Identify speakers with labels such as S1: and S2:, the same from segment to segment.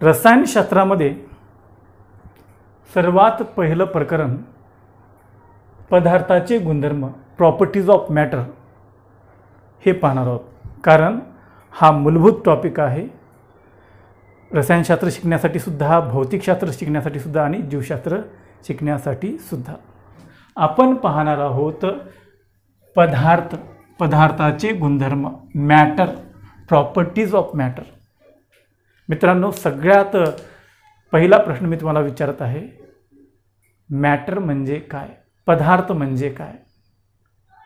S1: रसायनशास्त्रामध्ये सर्वात पहिलं प्रकरण पदार्थाचे गुणधर्म, प्रॉपर्टीज ऑफ मॅटर हे पाहणार आहोत. कारण हा मूलभूत टॉपिक आहे रसायनशास्त्र शिकण्यासाठी सुद्धा, भौतिकशास्त्र शिकण्यासाठी सुद्धा आणि जीवशास्त्र शिकण्यासाठी सुद्धा. आपण पाहणार आहोत पदार्थाचे गुणधर्म, मॅटर, प्रॉपर्टीज ऑफ मॅटर. मित्रांनो, सगळ्यात पहिला प्रश्न मी तुम्हाला विचारत आहे, मॅटर म्हणजे काय, पदार्थ म्हणजे काय,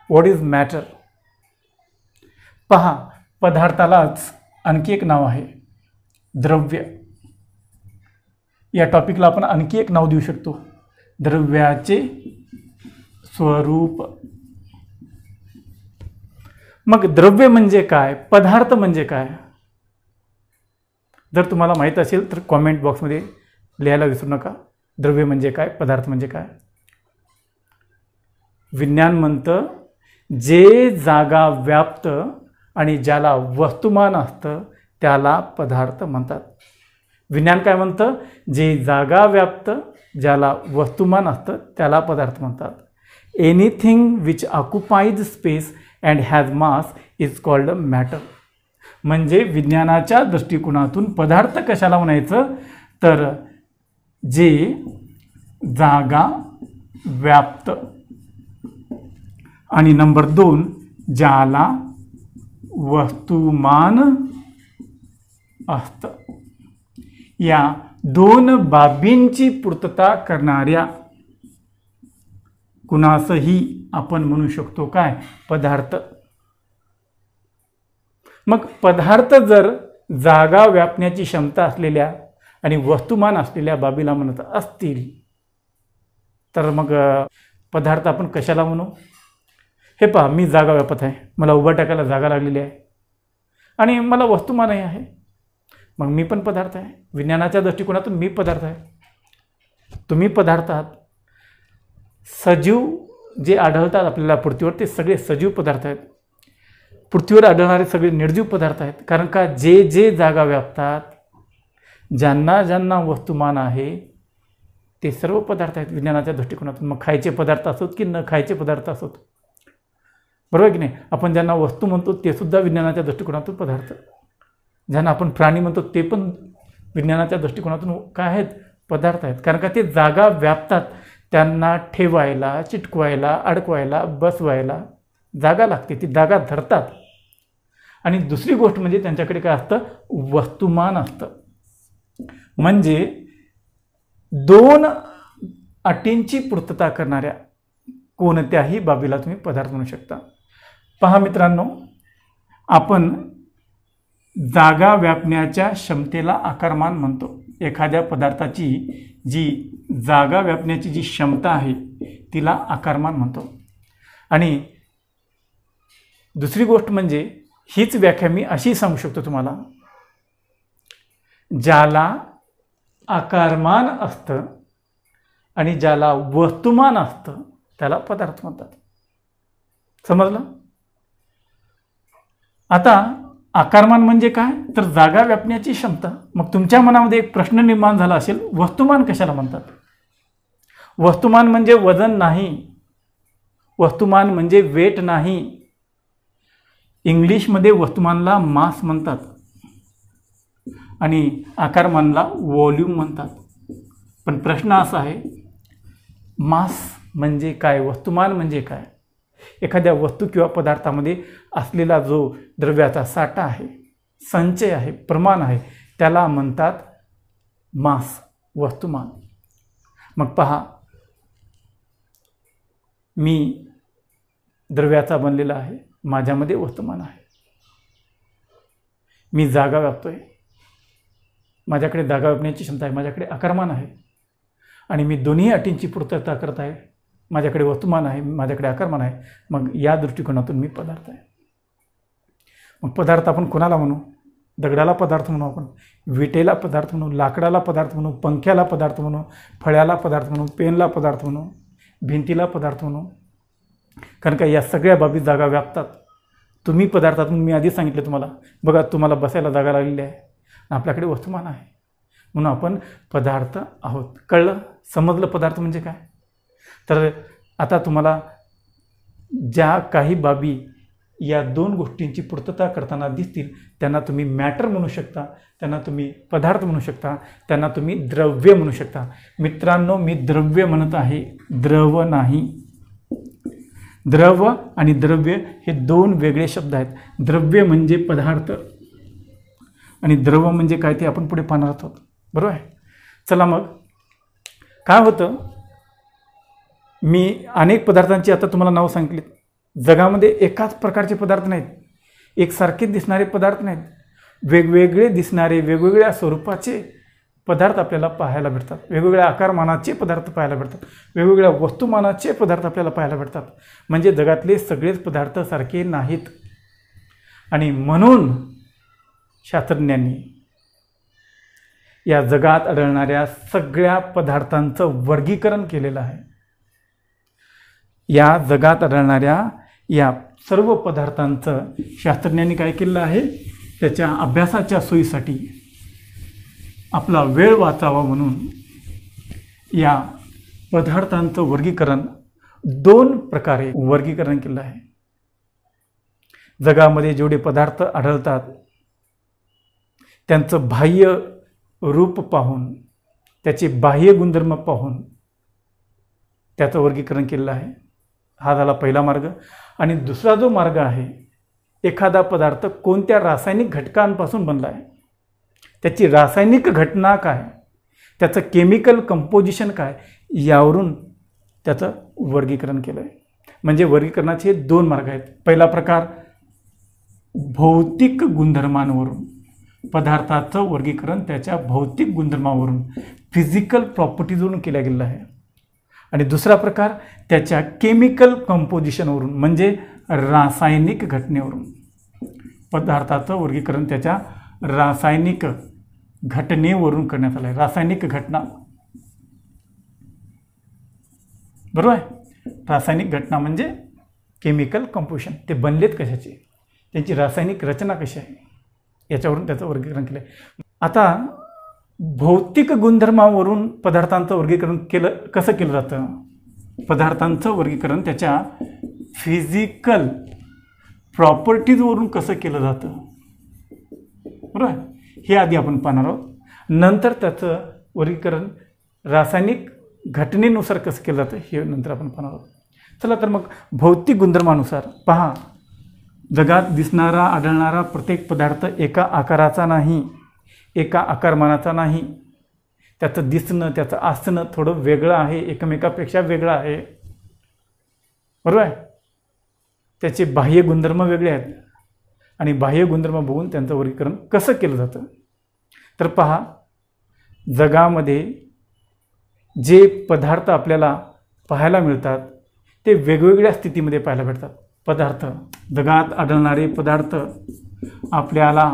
S1: व्हॉट इज मॅटर. पहा, पदार्थालाच आणखी एक नाव आहे, द्रव्य. या टॉपिकला आपण आणखी एक नाव देऊ शकतो, द्रव्याचे स्वरूप. मग द्रव्य म्हणजे काय, पदार्थ म्हणजे काय. जर तुम्हाला माहीत असेल तर कॉमेंट बॉक्समध्ये लिहायला विसरू नका, द्रव्य म्हणजे काय, पदार्थ म्हणजे काय. विज्ञान म्हणतं जे जागा व्याप्त आणि ज्याला वस्तुमान असतं त्याला पदार्थ म्हणतात. विज्ञान काय म्हणतं, जे जागा व्याप्त, ज्याला वस्तुमान असतं त्याला पदार्थ म्हणतात. Anything which occupies space and has mass is called matter. म्हणजे विज्ञानाच्या दृष्टिकोनातून पदार्थ कशाला म्हणायचं, तर जे जागा व्याप्त आणि नंबर 2 ज्याला वस्तुमान असतं, या दोन बाबींची पूर्तता करणाऱ्या कुणासही आपण म्हणू शकतो काय, पदार्थ. मग पदार्थ जर जागा व्यापण्याची क्षमता असलेल्या आणि वस्तुमान असलेल्या बाबीला म्हणत असतील तर मग पदार्थ आपण कशाला म्हणू. हे पहा, मी जागा व्यापत आहे, मला उभा टाकायला जागा लागलेली आहे आणि मला वस्तुमानही आहे, मग मी पण पदार्थ आहे. विज्ञानाच्या दृष्टिकोनातून मी पदार्थ आहे, तुम्ही पदार्थ आहात. सजीव जे आढळतात आपल्याला पृथ्वीवर ते सगळे सजीव पदार्थ आहेत. पृथ्वीवर आढळणारे सगळे निर्जीव पदार्थ आहेत. कारण का, जे जे जागा व्यापतात, ज्यांना ज्यांना वस्तुमान आहे ते सर्व पदार्थ आहेत विज्ञानाच्या दृष्टिकोनातून. मग खायचे पदार्थ असोत की न खायचे पदार्थ असोत, बरोबर की नाही. आपण ज्यांना वस्तू म्हणतो ते सुद्धा विज्ञानाच्या दृष्टिकोनातून पदार्थ. ज्यांना आपण प्राणी म्हणतो ते पण विज्ञानाच्या दृष्टिकोनातून काय आहेत, पदार्थ आहेत. कारण का ते जागा व्यापतात, त्यांना ठेवायला, चिटकवायला, अडकवायला, बसवायला जागा लागते, ती जागा धरतात. आणि दुसरी गोष्ट म्हणजे त्यांच्याकडे काय असतं, वस्तुमान असतं. म्हणजे 2 अटींची पूर्तता करणाऱ्या कोणत्याही बाबीला तुम्ही पदार्थ म्हणू शकता. पहा मित्रांनो, आपण जागा व्यापण्याच्या क्षमतेला आकारमान म्हणतो. एखाद्या पदार्थाची जी जागा व्यापण्याची जी क्षमता आहे तिला आकारमान म्हणतो. आणि दुसरी गोष्ट म्हणजे हीच व्याख्या मी अशी सांगू शकतो तुम्हाला, ज्याला आकारमान असतं आणि ज्याला वस्तुमान असतं त्याला पदार्थ म्हणतात. समजलं. आता आकारमान म्हणजे काय, तर जागा व्यापण्याची क्षमता. मग तुमच्या मनामध्ये एक प्रश्न निर्माण झाला असेल, वस्तुमान कशाला म्हणतात. वस्तुमान म्हणजे वजन नाही, वस्तुमान म्हणजे वेट नाही. इंग्लिशमध्ये वस्तुमानला मास म्हणतात आणि आकारमानला व्हॉल्यूम म्हणतात. पण प्रश्न असा आहे, मास म्हणजे काय, वस्तुमान म्हणजे काय. एखाद्या वस्तू किंवा पदार्थामध्ये असलेला जो द्रव्याचा साठा आहे, संचय आहे, प्रमाण आहे, त्याला म्हणतात मास, वस्तुमान. मग पहा, मी द्रव्याचा बनलेला आहे, माझ्यामध्ये वस्तुमान आहे. मी जागा व्यापतोय, माझ्याकडे जागा व्यापण्याची क्षमता आहे, माझ्याकडे आकारमान आहे. आणि मी दोन्ही अटींची पूर्तता करत आहे, माझ्याकडे वस्तुमान आहे, माझ्याकडे आकारमान आहे. मग या दृष्टिकोनातून मी पदार्थ आहे. मग पदार्थ आपण कोणाला म्हणू, दगडाला पदार्थ म्हणू, आपण विटेला पदार्थ म्हणू, लाकडाला पदार्थ म्हणू, पंख्याला पदार्थ म्हणू, फळ्याला पदार्थ म्हणू, पेनला पदार्थ म्हणू, भिंतीला पदार्थ म्हणू. कारण का या सगळ्या बाबी जागा व्यापतात. तुम्ही पदार्थातून मी आधी सांगितलं तुम्हाला, बघा तुम्हाला बसायला जागा लागलेली आहे, आपल्याकडे वस्तुमान आहे. म्हणून आपण पदार्थ आहोत. कळलं? समजलं पदार्थ म्हणजे काय? तर आता तुम्हाला ज्या काही बाबी या दोन गोष्टींची पूर्तता करताना दिसतील त्यांना तुम्ही मॅटर म्हणू शकता, त्यांना तुम्ही पदार्थ म्हणू शकता, त्यांना तुम्ही द्रव्य म्हणू शकता. मित्रांनो, मी द्रव्य म्हणत आहे, द्रव नाही. द्रव आणि द्रव्य हे दोन वेगळे शब्द आहेत. द्रव्य म्हणजे पदार्थ आणि द्रव म्हणजे काय ते आपण पुढे पाहणार आहोत. बरोबर आहे? चला मग काय होतं, मी अनेक पदार्थांची आता तुम्हाला नावं सांगितलीत. जगामध्ये एकाच प्रकारचे पदार्थ नाहीत, एकसारखेच दिसणारे पदार्थ नाहीत, वेगवेगळे दिसणारे वेगवेगळ्या स्वरूपाचे पदार्थ आपल्याला पाहायला भेटतात. वेगवेगळ्या आकारमानाचे पदार्थ पाहायला भेटतात, वेगवेगळ्या वस्तुमानाचे पदार्थ आपल्याला पाहायला भेटतात. म्हणजे जगातले सगळेच पदार्थ सारखे नाहीत. आणि म्हणून शास्त्रज्ञांनी या जगात आढळणाऱ्या सगळ्या पदार्थांचं वर्गीकरण केलेलं आहे. या जगात आढळणाऱ्या या सर्व पदार्थांचं शास्त्रज्ञांनी काय केलेलं आहे, त्याच्या अभ्यासाच्या सोयीसाठी आपला वेळ वाचावा म्हणून या पदार्थांचं वर्गीकरण दोन प्रकारे वर्गीकरण केलं आहे. जगामध्ये जेवढे पदार्थ आढळतात त्यांचं बाह्य रूप पाहून, त्याचे बाह्य गुणधर्म पाहून त्याचं वर्गीकरण केलेलं आहे. हा झाला पहिला मार्ग. आणि दुसरा जो मार्ग आहे, एखादा पदार्थ कोणत्या रासायनिक घटकांपासून बनला आहे, त्याची रासायनिक घटना काय, त्याचं केमिकल कंपोजिशन काय, यावरून त्याचं वर्गीकरण केलं आहे. म्हणजे वर्गीकरणाचे दोन मार्ग आहेत. पहिला प्रकार भौतिक गुणधर्मांवरून, पदार्थाचं वर्गीकरण त्याच्या भौतिक गुणधर्मावरून, फिजिकल प्रॉपर्टीजवरून केला गेलेला आहे. आणि दुसरा प्रकार त्याच्या केमिकल कंपोजिशनवरून, म्हणजे रासायनिक घटनेवरून. पदार्थाचं वर्गीकरण त्याच्या रासायनिक घटनेवरून करण्यात आलं आहे. रासायनिक घटना, बरोबर आहे? रासायनिक घटना म्हणजे केमिकल कंपोजिशन, ते बनलेत कशाचे, त्यांची रासायनिक रचना कशी आहे, याच्यावरून त्याचं वर्गीकरण केलं आहे. आता भौतिक गुणधर्मावरून पदार्थांचं वर्गीकरण कसं केलं जातं? पदार्थांचं वर्गीकरण त्याच्या फिजिकल प्रॉपर्टीजवरून कसं केलं जातं, बरोबर? हे आधी आपण पाहणार आहोत. नंतर त्याचं वर्गीकरण रासायनिक घटनेनुसार कसं केलं जातं हे नंतर आपण पाहणार आहोत. चला तर मग भौतिक गुणधर्मानुसार पहा. जगात दिसणारा आढळणारा प्रत्येक पदार्थ एका आकाराचा नाही, एका आकारमानाचा नाही. त्याचं दिसणं, त्याचं असणं थोडं वेगळं आहे, एकमेकापेक्षा वेगळं आहे, बरोबर आहे? त्याचे बाह्य गुणधर्म वेगळे आहेत आणि बाह्य गुणधर्म बघून त्यांचं वर्गीकरण कसं केलं जातं. तर पहा, जगामध्ये जे पदार्थ आपल्याला पाहायला मिळतात ते वेगवेगळ्या स्थितीमध्ये पाहायला भेटतात. पदार्थ, जगात आढळणारे पदार्थ आपल्याला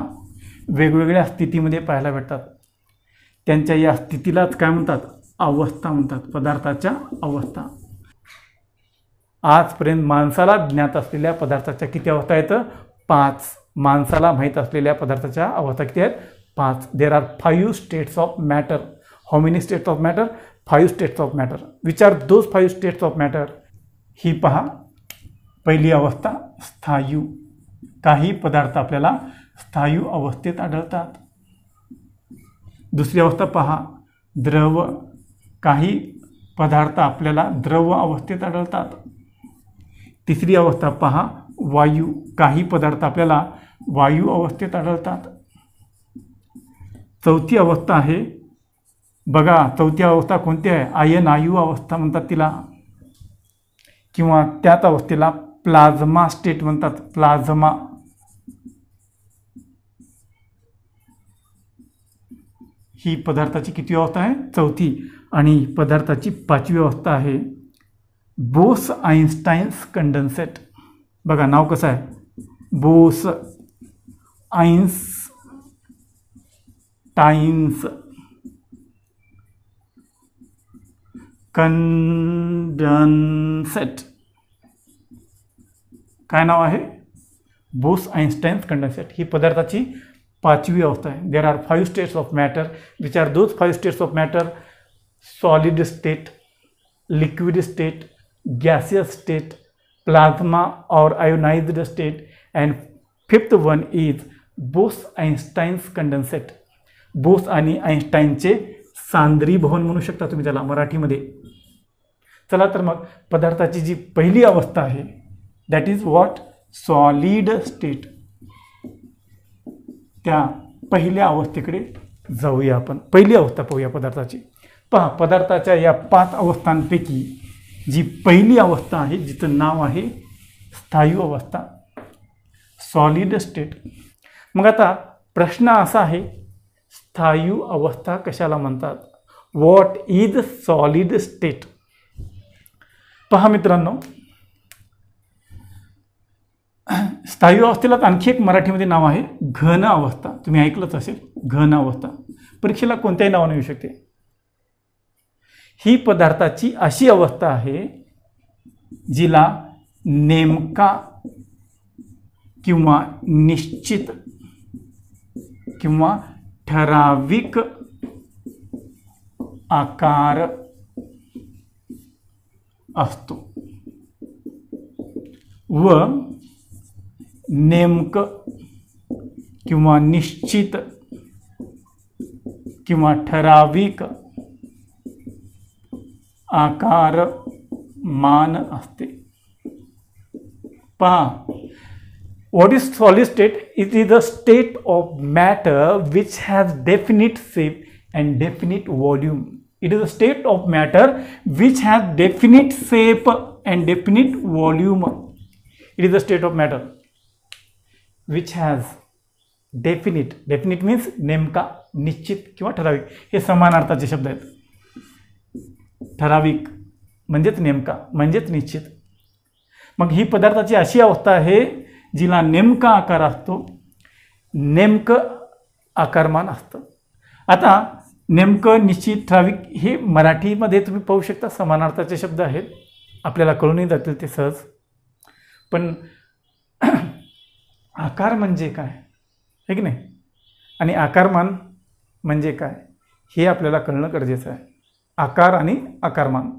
S1: वेगवेगळ्या स्थितीमध्ये पाहायला भेटतात. त्यांच्या या स्थितीलाच काय म्हणतात? अवस्था म्हणतात, पदार्थाच्या अवस्था. आजपर्यंत माणसाला ज्ञात असलेल्या पदार्थाच्या किती अवस्था आहेत? 5. माणसाला माहीत असलेल्या पदार्थाच्या अवस्था किती आहेत? 5. There are 5 states of matter. How many states of matter? 5 states of matter. Which are those 5 states of matter? ही पहा. पहिली अवस्था स्थायू. काही पदार्थ आपल्याला स्थायू अवस्थेत आढळतात. दुसरी अवस्था पहा, द्रव. काही पदार्थ आपल्याला द्रव अवस्थेत आढळतात. तिसरी अवस्था पहा, वायू. काही पदार्थ आपल्याला वायू अवस्थेत आढळतात. चौथी अवस्था आहे बघा, चौथी अवस्था कोणती आहे? आयनायू अवस्था म्हणतात तिला, किंवा त्याच अवस्थेला प्लाझ्मा स्टेट म्हणतात. प्लाझ्मा. ही पदार्थाची किती अवस्था आहे? चौथी. आणि पदार्थाची 5वी अवस्था आहे बोस-आइन्स्टाईन्स कंडेन्सेट. बघा नाव कसं आहे? बोस-आइन्स्टाईन्स कंडेन्सेट. काय नाव आहे? बोस-आइन्स्टाईन्स कंडेन्सेट. ही पदार्थाची पाचवी अवस्था आहे. देर are 5 states of matter, which are those 5 states of matter: solid state, liquid state, gaseous state, plasma or ionized state, and fifth one is Bose-Einstein's condensate. Bose आणि आइन्स्टाईनचे सांद्रीभवन म्हणू शकता तुम्ही त्याला मराठीमध्ये. चला तर मग पदार्थाची जी पहिली अवस्था आहे that is what, solid state. त्या पहिल्या अवस्थेकडे जाऊया आपण. पहिली अवस्था पाहूया पदार्थाची. पहा, पदार्थाच्या या 5 अवस्थांपैकी जी पहिली अवस्था आहे जिचं नाव आहे स्थायू अवस्था, सॉलिड स्टेट. मग आता प्रश्न असा आहे, स्थायू अवस्था कशाला म्हणतात? What is solid state? पहा मित्रांनो, स्थायू अवस्थेलाच आणखी एक मराठीमध्ये नाव आहे घन अवस्था. तुम्ही ऐकलंच असेल, घन अवस्था. परीक्षेला कोणत्याही नावाने येऊ शकते. ही पदार्थाची अशी अवस्था आहे जिला नेमका किंवा निश्चित किंवा ठराविक आकार असतो व नेमकं किंवा निश्चित किंवा ठराविक आकार मान असते. पहा, what is solid state? It is a state of matter which has definite shape and definite volume. It is a state of matter which has definite shape and definite volume. It is a state of matter which has definite means नेमका, निश्चित किंवा ठराविक. हे समानार्थाचे शब्द आहेत. ठराविक म्हणजेच नेमका म्हणजेच निश्चित. मग ही पदार्थाची अशी अवस्था आहे जिला नेमका आकार असतो, नेमकं आकारमान असतं. आता नेमकं, निश्चित, ठराविक हे मराठीमध्ये तुम्ही पाहू शकता समानार्थाचे शब्द आहेत. आपल्याला कळूनही जातील ते सहज. पण आकार म्हणजे काय आहे की नाही, आणि आकारमान म्हणजे काय हे आपल्याला कळणं गरजेचं आहे. आकार आणि आकारमान.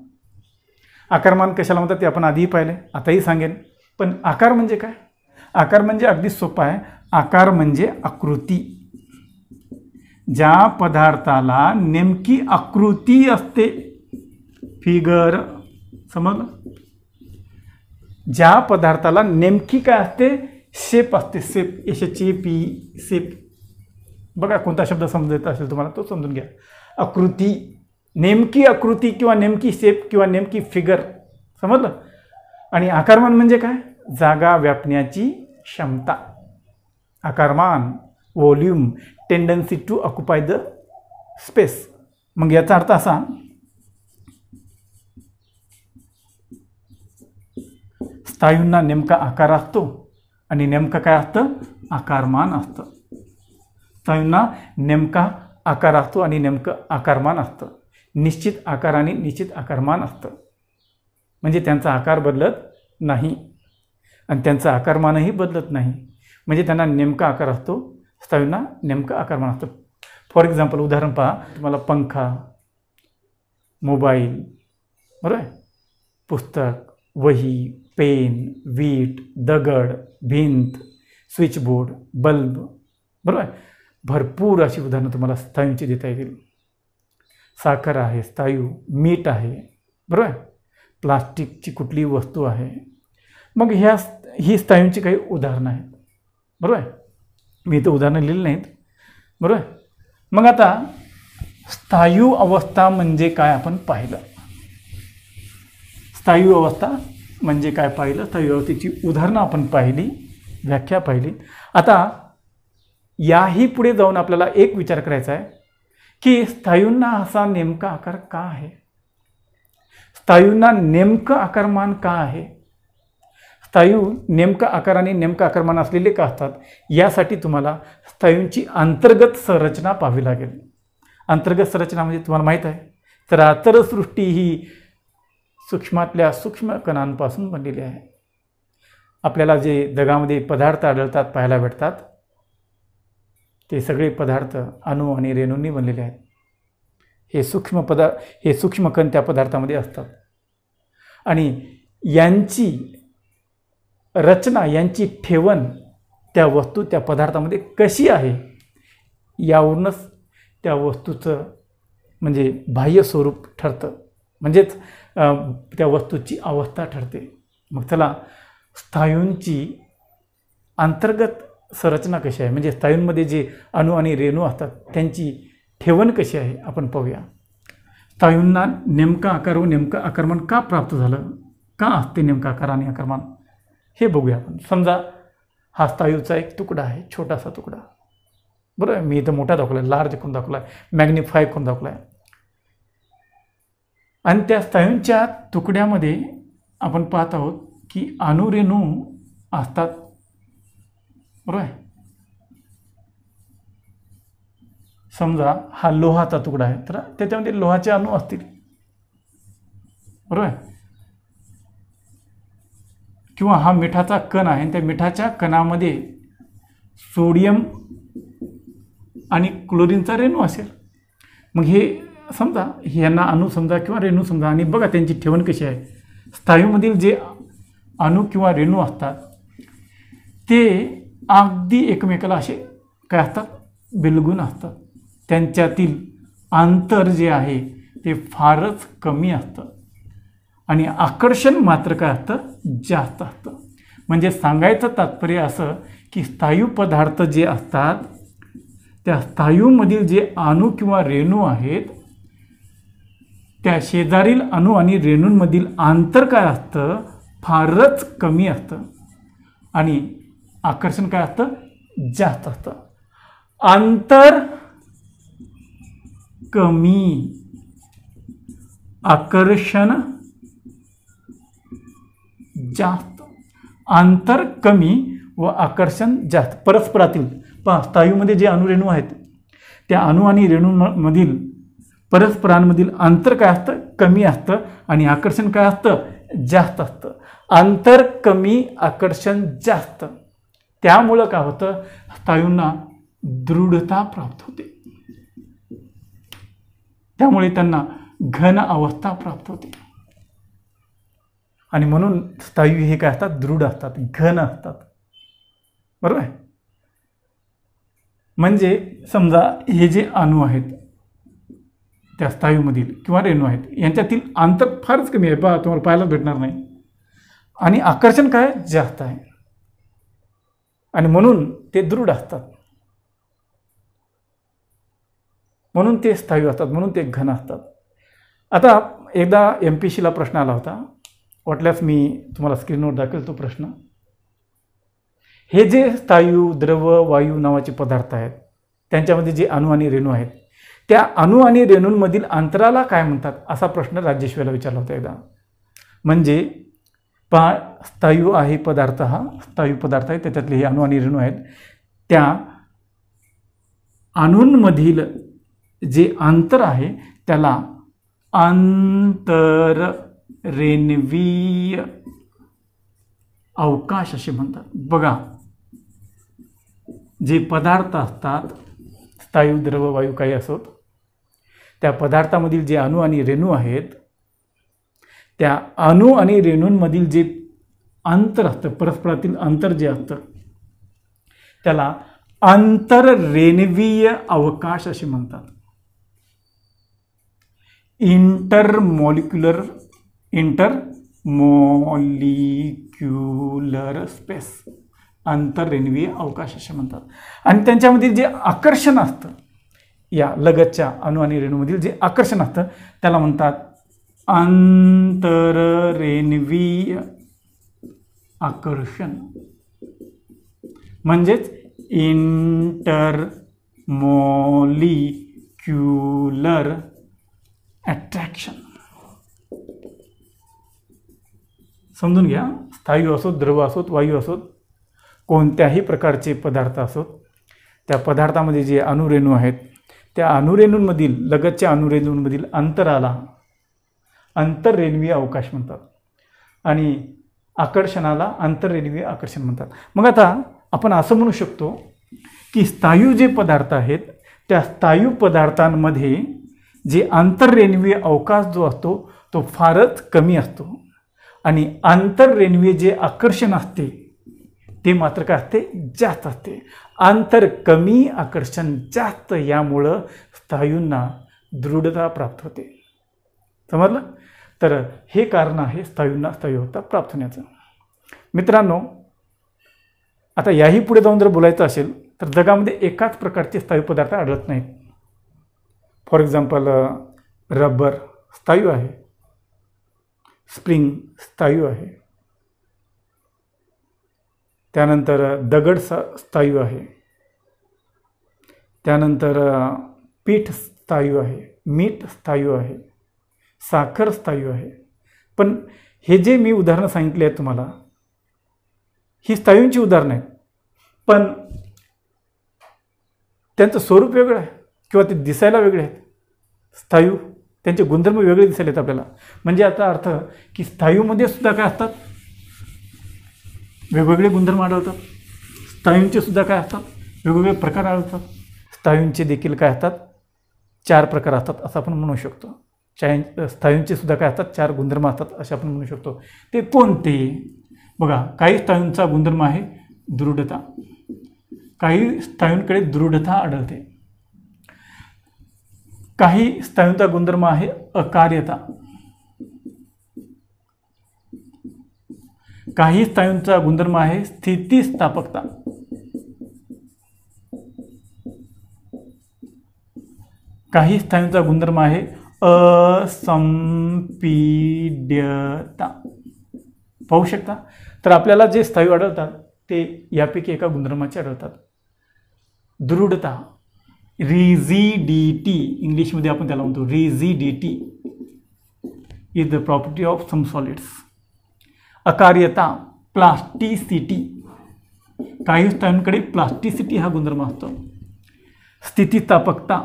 S1: आकारमान कशाला म्हणतात ते आपण आधीही पाहिले, आताही सांगेन. पण आकार म्हणजे काय? आकार म्हणजे अगदी सोपा आहे. आकार म्हणजे आकृती. ज्या पदार्थाला नेमकी आकृती असते, फिगर, समजलं? ज्या पदार्थाला नेमकी काय असते, शेप असते. Shape, SHAP, shape. बघा कोणता शब्द समजत असेल तुम्हाला तो समजून घ्या. आकृती, नेमकी आकृती किंवा नेमकी शेप किंवा नेमकी फिगर, समजलं? आणि आकारमान म्हणजे काय? जागा व्यापण्याची क्षमता. आकारमान, volume, tendency to occupy the space. मग याचा अर्थ असा, स्थायूंना नेमका आकार असतो आणि नेमकं काय असतं? आकारमान असतं. स्थायूंना नेमका आकार असतो आणि नेमकं आकारमान असतं. निश्चित आकार आणि निश्चित आकारमान असतं. म्हणजे त्यांचा आकार बदलत नाही आणि त्यांचं आकारमानही बदलत नाही. म्हणजे त्यांना नेमका आकार असतो, स्थायूंना नेमकं आकारमान असतं. फॉर एक्झाम्पल, उदाहरण पहा. तुम्हाला पंखा, मोबाईल, बरोबर, पुस्तक, वही, पेन, वीट, दगड, भिंत, स्विचबोर्ड, बल्ब, बरोबर, भरपूर अशी उदाहरणं तुम्हाला स्थायूंची देता येतील. साखर आहे स्थायू, मीठ आहे, बरोबर, प्लास्टिकची कुठली वस्तू आहे. मग ही स्थायूंची काही उदाहरणं आहेत, बरोबर. मी इथं उदाहरणं लिहिली नाहीत, बरोबर. मग आता स्थायू अवस्था म्हणजे काय आपण पाहिलं. स्थायू अवस्था म्हणजे काय पाहिलं, स्थायू अवस्थेची उदाहरणं आपण पाहिली, व्याख्या पाहिली. आता याही पुढे जाऊन आपल्याला एक विचार करायचा आहे की स्थायूंना असा नेमका आकार का आहे, स्थायूंना नेमकं आकारमान का आहे, स्थायू नेमका आकार आणि नेमकं आकारमान असलेले का असतात. यासाठी तुम्हाला स्थायूंची अंतर्गत संरचना पाहावी लागेल. अंतर्गत संरचना म्हणजे तुम्हाला माहीत आहे, चराचर सृष्टी ही सूक्ष्मातल्या सूक्ष्म कणांपासून बनलेली आहे. आपल्याला जे जगामध्ये पदार्थ आढळतात, पाहायला भेटतात, ते सगळे पदार्थ अणू आणि रेणूंनी बनलेले आहेत. हे सूक्ष्म कण त्या पदार्थामध्ये असतात आणि यांची रचना, यांची ठेवण त्या वस्तू त्या पदार्थामध्ये कशी आहे यावरूनच त्या वस्तूचं म्हणजे बाह्य स्वरूप ठरतं, म्हणजेच त्या वस्तूची अवस्था ठरते. मग चला स्नायूंची अंतर्गत संरचना कशी आहे, म्हणजे स्नायूंमध्ये जे अणू आणि रेणू असतात त्यांची ठेवण कशी आहे आपण पाहूया. स्नायूंना नेमका आकार व नेमकं आकारमान का प्राप्त झालं, का असते नेमका आकार आणि आकारमान हे बघूया आपण. समजा हा स्नायूचा एक तुकडा आहे, छोटासा तुकडा, बरोबर. मी इथं मोठा दाखवला आहे, लार्ज करून दाखवला आहे, मॅग्निफाय करून दाखवला आहे. आणि त्या स्नायूंच्या तुकड्यामध्ये आपण पाहत आहोत की अणुरेणू असतात, बरोबर आहे. समजा हा लोहाचा तुकडा आहे तर त्याच्यामध्ये लोहाचे अणू असतील, बरोबर आहे. किंवा हा मिठाचा कण आहे आणि त्या मिठाच्या कणामध्ये सोडियम आणि क्लोरीनचा रेणू असेल. मग हे समजा यांना अणू समजा किंवा रेणू समजा आणि बघा त्यांची ठेवण कशी आहे. स्नायूमधील जे अणू किंवा रेणू असतात ते अगदी एकमेकाला असे काय असतात, बिलगून असतात. त्यांच्यातील अंतर जे आहे ते फारच कमी असतं आणि आकर्षण मात्र काय असतं, जास्त असतं. म्हणजे सांगायचं तात्पर्य असं की स्थायू पदार्थ जे असतात त्या स्थायूमधील जे अणू किंवा रेणू आहेत त्या शेजारील अणू आणि रेणूंमधील अंतर काय असतं, फारच कमी असतं आणि आकर्षण काय असतं, जास्त असतं. अंतर कमी, आकर्षण जास्त. अंतर कमी व आकर्षण जास्त. परस्परातील पहा स्थायूमध्ये जे अणुरेणू आहेत त्या अणू आणि रेणूंमधील परस्परांमधील अंतर काय असतं, कमी असतं आणि आकर्षण काय असतं, जास्त असतं. अंतर कमी, आकर्षण जास्त. त्यामुळं काय होतं, स्थायूंना दृढता प्राप्त होते. त्यामुळे त्यांना घन अवस्था प्राप्त होते आणि म्हणून स्थायू हे काय असतात, दृढ असतात, घन असतात, बरोबर आहे. म्हणजे समजा हे जे अणू आहेत त्या स्थायूमधील किंवा रेणू आहेत यांच्यातील अंतर फारच कमी आहे, बघा तुम्हाला पाहायला भेटणार नाही आणि आकर्षण काय जास्त आहे आणि म्हणून ते दृढ असतात, म्हणून ते स्थायू असतात, म्हणून ते घन असतात. आता एकदा MPSCला प्रश्न आला होता, वाटल्यास मी तुम्हाला स्क्रीनवर दाखवेल तो प्रश्न. हे जे स्थायू, द्रव, वायू नावाचे पदार्थ आहेत त्यांच्यामध्ये जे अणू आणि रेणू आहेत त्या अणू आणि रेणूंमधील अंतराला काय म्हणतात असा प्रश्न राजेश्वरीला विचारला होता एकदा. म्हणजे पहा स्थायू आहे पदार्थ, हा स्थायू पदार्थ आहे, त्याच्यातले हे अणू आणि रेणू आहेत. त्या अणूंमधील जे अंतर आहे त्याला आंतररेणवीय अवकाश असे म्हणतात. बघा जे पदार्थ असतात स्थायू, द्रव, वायू काही असोत त्या पदार्थामधील जे अणू आणि रेणू आहेत त्या अणू आणि रेणूंमधील जे अंतर असतं, परस्परातील अंतर जे असतं त्याला आंतररेणवीय अवकाश असे म्हणतात. इंटरमॉलिक्युलर स्पेस, आंतररेणवीय अवकाश असे म्हणतात. आणि त्यांच्यामधील जे आकर्षण असतं, या लगतच्या अणू आणि रेणूमधील जे आकर्षण असतं त्याला म्हणतात आंतररेणवीय आकर्षण, म्हणजेच इंटरमॉलिक्युलर अट्रॅक्शन. समजून घ्या, स्थायू असोत, द्रव असोत, वायू असोत, कोणत्याही प्रकारचे पदार्थ असोत त्या पदार्थामध्ये जे अणुरेणू आहेत त्या अणुरेणूंमधील लगतच्या अणुरेणूंमधील अंतराला आंतररेणवीय अवकाश म्हणतात आणि आकर्षणाला आंतररेणवीय आकर्षण म्हणतात. मग आता आपण असं म्हणू शकतो की स्थायू जे पदार्थ आहेत त्या स्थायू पदार्थांमध्ये जे आंतररेणवीय अवकाश जो असतो तो फारच कमी असतो आणि आंतररेणवीय जे आकर्षण असते ते मात्र काय असते, जास्त असते. अंतर कमी, आकर्षण जास्त, यामुळं स्थायूंना दृढता प्राप्त होते. समजलं? तर हे कारण आहे स्थायूंना स्थायूता प्राप्त होण्याचं. मित्रांनो, आता याही पुढे जाऊन जर बोलायचं असेल तर जगामध्ये एकाच प्रकारचे स्थायू पदार्थ आढळत नाहीत. फॉर एक्झाम्पल रबर स्थायू आहे, स्प्रिंग स्थायू आहे, त्यानंतर दगड स्थायू आहे, त्यानंतर पीठ स्थायू आहे, मीठ स्थायू आहे, साखर स्थायू आहे. पण हे जे मी उदाहरणं सांगितली आहेत तुम्हाला, ही स्थायूंची उदाहरणं आहेत, पण त्यांचं स्वरूप वेगळं आहे किंवा ते दिसायला वेगळे आहेत. स्थायू त्यांचे गुणधर्म वेगळे दिसायला आहेत आपल्याला. म्हणजे याचा अर्थ की स्थायूमध्ये सुद्धा काय असतात, वेगवेगळे गुणधर्म आढळतात. स्थायूंचे सुद्धा काय असतात, वेगवेगळे प्रकार आढळतात. स्थायूंचे देखील काय असतात, 4 प्रकार असतात असं आपण म्हणू शकतो. स्थायूंचे सुद्धा काय असतात, 4 गुणधर्म असतात असे आपण म्हणू शकतो. ते कोणते? बघा, काही स्थायूंचा गुणधर्म आहे दृढता. काही स्थायूंकडे दृढता आढळते. काही स्थायूंचा गुणधर्म आहे अकार्यता. काही स्थायूंचा गुणधर्म आहे स्थितिस्थापकता. काही स्थायूंचा गुणधर्म आहे असंपीड्यता. पाहू शकता? तर आपल्याला जे स्थायू आढळतात ते यापैकी एका गुणधर्माचे आढळतात. दृढता, रिजिडिटी, इंग्लिशमध्ये आपण त्याला म्हणतो rigidity, is the property of some solids. अकार्यता, प्लास्टिसिटी. काही स्थायूंकडे प्लास्टिसिटी हा गुणधर्म असतो. स्थितिस्थापकता,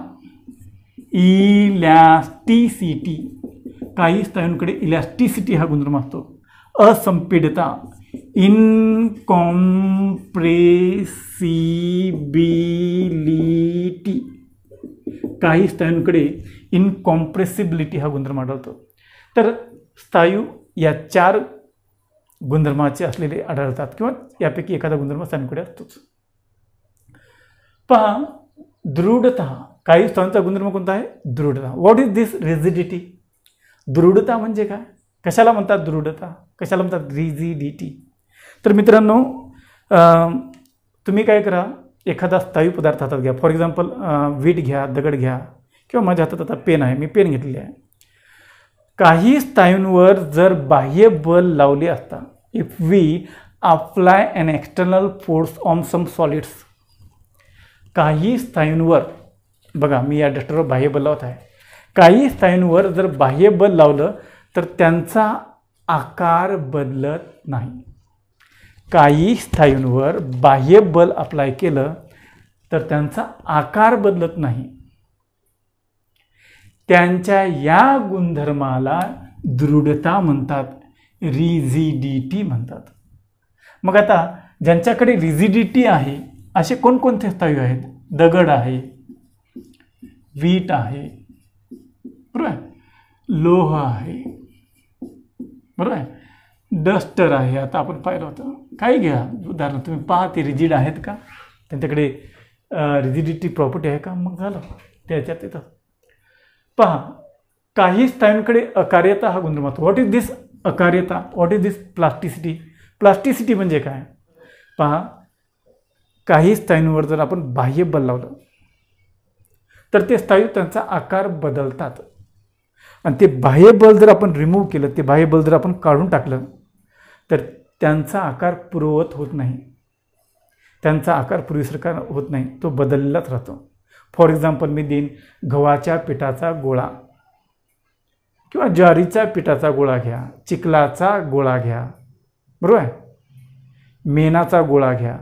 S1: इलॅस्टिसिटी. काही स्थायूंकडे इलॅस्टिसिटी हा गुणधर्म असतो. असंपीडता, इनकॉम्प्रेसिबिलिटी. काही स्थायूंकडे इनकॉम्प्रेसिबिलिटी हा गुणधर्म आढळतो. तर स्थायू या 4 गुणधर्माचे असलेले आढळतात किंवा यापैकी एखादा गुणधर्म स्थायूंकडे असतोच. पहा, दृढता. काही स्थायूंचा गुणधर्म कोणता आहे? दृढता. What is this rigidity? दृढता म्हणजे काय? कशाला म्हणतात दृढता? कशाला म्हणतात रिजिडिटी? तर मित्रांनो, तुम्ही काय करा, एखादा स्थायू पदार्थ हातात घ्या. फॉर एक्झाम्पल वीट घ्या, दगड घ्या, किंवा माझ्या हातात आता पेन आहे, मी पेन घेतलेली आहे. काही स्थायूंवर जर बाह्य बल लावले असता, if we apply an external force on some solids. काही स्थायूंवर, बघा मी या डस्टरवर बाह्य बल लावत आहे. काही स्थायूंवर जर बाह्य बल लावलं तर त्यांचा आकार बदलत नाही. काही स्थायूंवर बाह्य बल अप्लाय केलं तर त्यांचा आकार बदलत नाही. त्यांच्या या गुणधर्माला दृढता म्हणतात, रिजिडिटी म्हणतात. मग आता ज्यांच्याकडे रिजिडिटी आहे असे कोणकोणते स्थायू आहेत? दगड आहे, वीट आहे, बरोबर आहे, लोह आहे, बरोबर आहे, डस्टर आहे. आता आपण पाहिलं होतं. काही घ्या उदाहरण, तुम्ही पहा ते रिजिड आहेत का, त्यांच्याकडे रिजिडिटी प्रॉपर्टी आहे का, मग झालं त्याच्यात येतं. पहा, काही स्थायूंकडे अकार्यता हा गुणधर्म असतो. व्हॉट इज दिस अकार्यता? What is this plasticity? Plasticity म्हणजे काय? पहा, काही स्थायूंवर जर आपण बाह्य बल लावलं तर ते स्थायू त्यांचा आकार बदलतात. आणि ते बाह्य बल जर आपण रिमूव्ह केलं, ते बाह्य बल जर आपण काढून टाकलं तर त्यांचा आकार पूर्ववत होत नाही. त्यांचा आकार पूर्वीसारखा होत नाही, तो बदललाच राहतो. फॉर एक्झाम्पल मी देईन, गव्हाच्या पिठाचा गोळा किंवा ज्वारीच्या पिठाचा गोळा घ्या, चिखलाचा गोळा घ्या, बरोबर आहे, मेणाचा गोळा घ्या.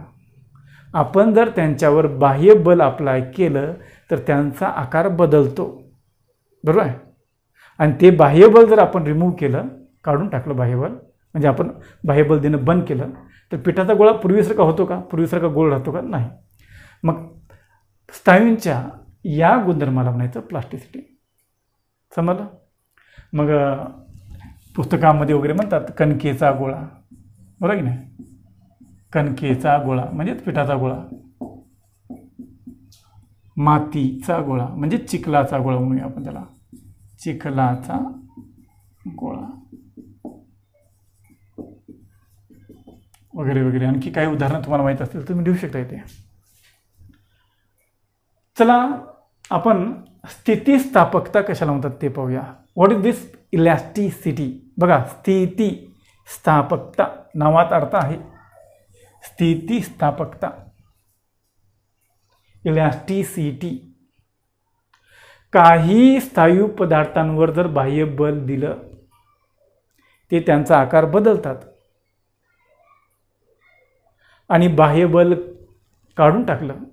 S1: आपण जर त्यांच्यावर बाह्य बल अप्लाय केलं तर त्यांचा आकार बदलतो, बरोबर आहे. आणि ते बाह्यबल जर आपण रिमूव्ह केलं, काढून टाकलं बाह्यबल, म्हणजे आपण बाह्यबल देणं बंद केलं, तर पिठाचा गोळा पूर्वीसारखा होतो का? पूर्वीसारखा गोल राहतो का? नाही. मग स्नायूंच्या या गुणधर्माला म्हणायचं प्लास्टिसिटी. समजलं? मग पुस्तकामध्ये वगैरे म्हणतात कणकेचा गोळा, बरोबर की नाही? कणकेचा गोळा म्हणजेच पिठाचा गोळा, मातीचा गोळा म्हणजे चिखलाचा गोळा म्हणूया आपण त्याला, चिखलाचा गोळा वगैरे वगैरे. आणखी काही उदाहरणं तुम्हाला माहीत असतील तुम्ही देऊ शकता इथे. चला आपण स्थितिस्थापकता कशाला म्हणतात ते पाहूया. What is this elasticity? बघा, स्थितिस्थापकता नावात अर्थ आहे. स्थितिस्थापकता, इलॅस्टिसिटी. काही स्थायू पदार्थांवर जर बाह्य बल दिलं ते त्यांचा आकार बदलतात आणि बाह्य बल काढून टाकलं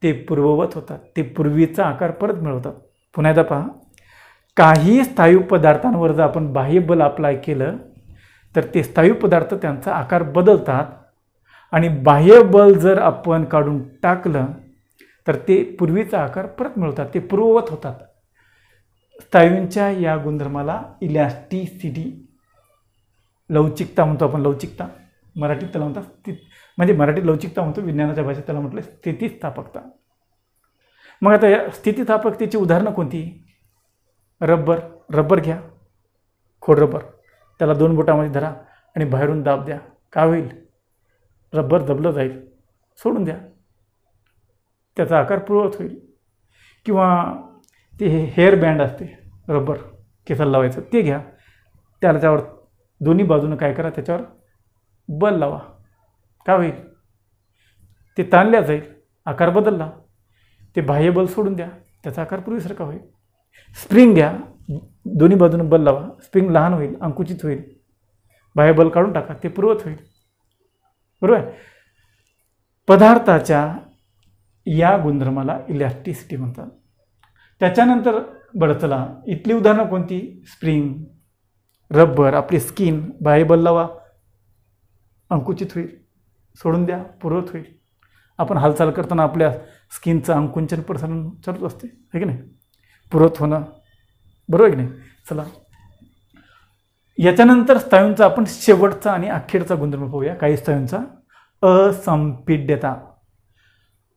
S1: ते पूर्ववत होतात, ते पूर्वीचा आकार परत मिळवतात. पुन्हा एकदा पहा, काही स्थायू पदार्थांवर जर आपण बाह्य बल अप्लाय केलं तर ते स्थायू पदार्थ त्यांचा आकार बदलतात आणि बाह्य बल जर आपण काढून टाकलं तर ते पूर्वीचा आकार परत मिळवतात, ते पूर्ववत होतात. स्थायूंच्या या गुणधर्माला इलॅस्टिसिटी, लवचिकता म्हणतो आपण. लवचिकता मराठीत त्याला म्हणतात, म्हणजे मराठीत लवचिकता म्हणतो, विज्ञानाच्या भाषेत त्याला म्हटलं स्थितिस्थापकता. मग आता या स्थितिस्थापकतेची उदाहरणं कोणती? रबर. रबर घ्या, खोड रबर, त्याला 2 बोटामध्ये धरा आणि बाहेरून दाब द्या, काय होईल? रबर दबलं जाईल, सोडून द्या, त्याचा आकार पूर्ववत होईल. किंवा ते हेअर बँड असते रबर, केसाला लावायचं, ते घ्या, त्याच्यावर दोन्ही बाजूनं काय करा, त्याच्यावर बल लावा, काय होईल? ते ताणल्या जाईल, आकार बदलला, ते बाह्य बल सोडून द्या, त्याचा आकार पूर्वीसारखा होईल. स्प्रिंग घ्या, दोन्ही बाजूनं बल लावा, स्प्रिंग लहान होईल, अंकुचित होईल, बाह्य बल काढून टाका, ते पूर्ववत होईल. बरोबर? पदार्थाच्या या गुणधर्माला इलॅस्टिसिटी म्हणतात. त्याच्यानंतर बरं चला, इथली उदाहरणं कोणती? स्प्रिंग, रबर, आपली स्किन, बाह्य बल लावा, अंकुचित होईल, सोडून द्या, पूर्ववत होईल. आपण हालचाल करताना आपल्या स्किनचं अंकुंचन प्रसारण चालूच असते, आहे की नाही? पूर्ववत होणं, बरोबर की नाही? चला, याच्यानंतर स्नायूंचा आपण शेवटचा आणि अखेरचा गुणधर्म पाहूया. काही स्नायूंचा असंपीड्यता,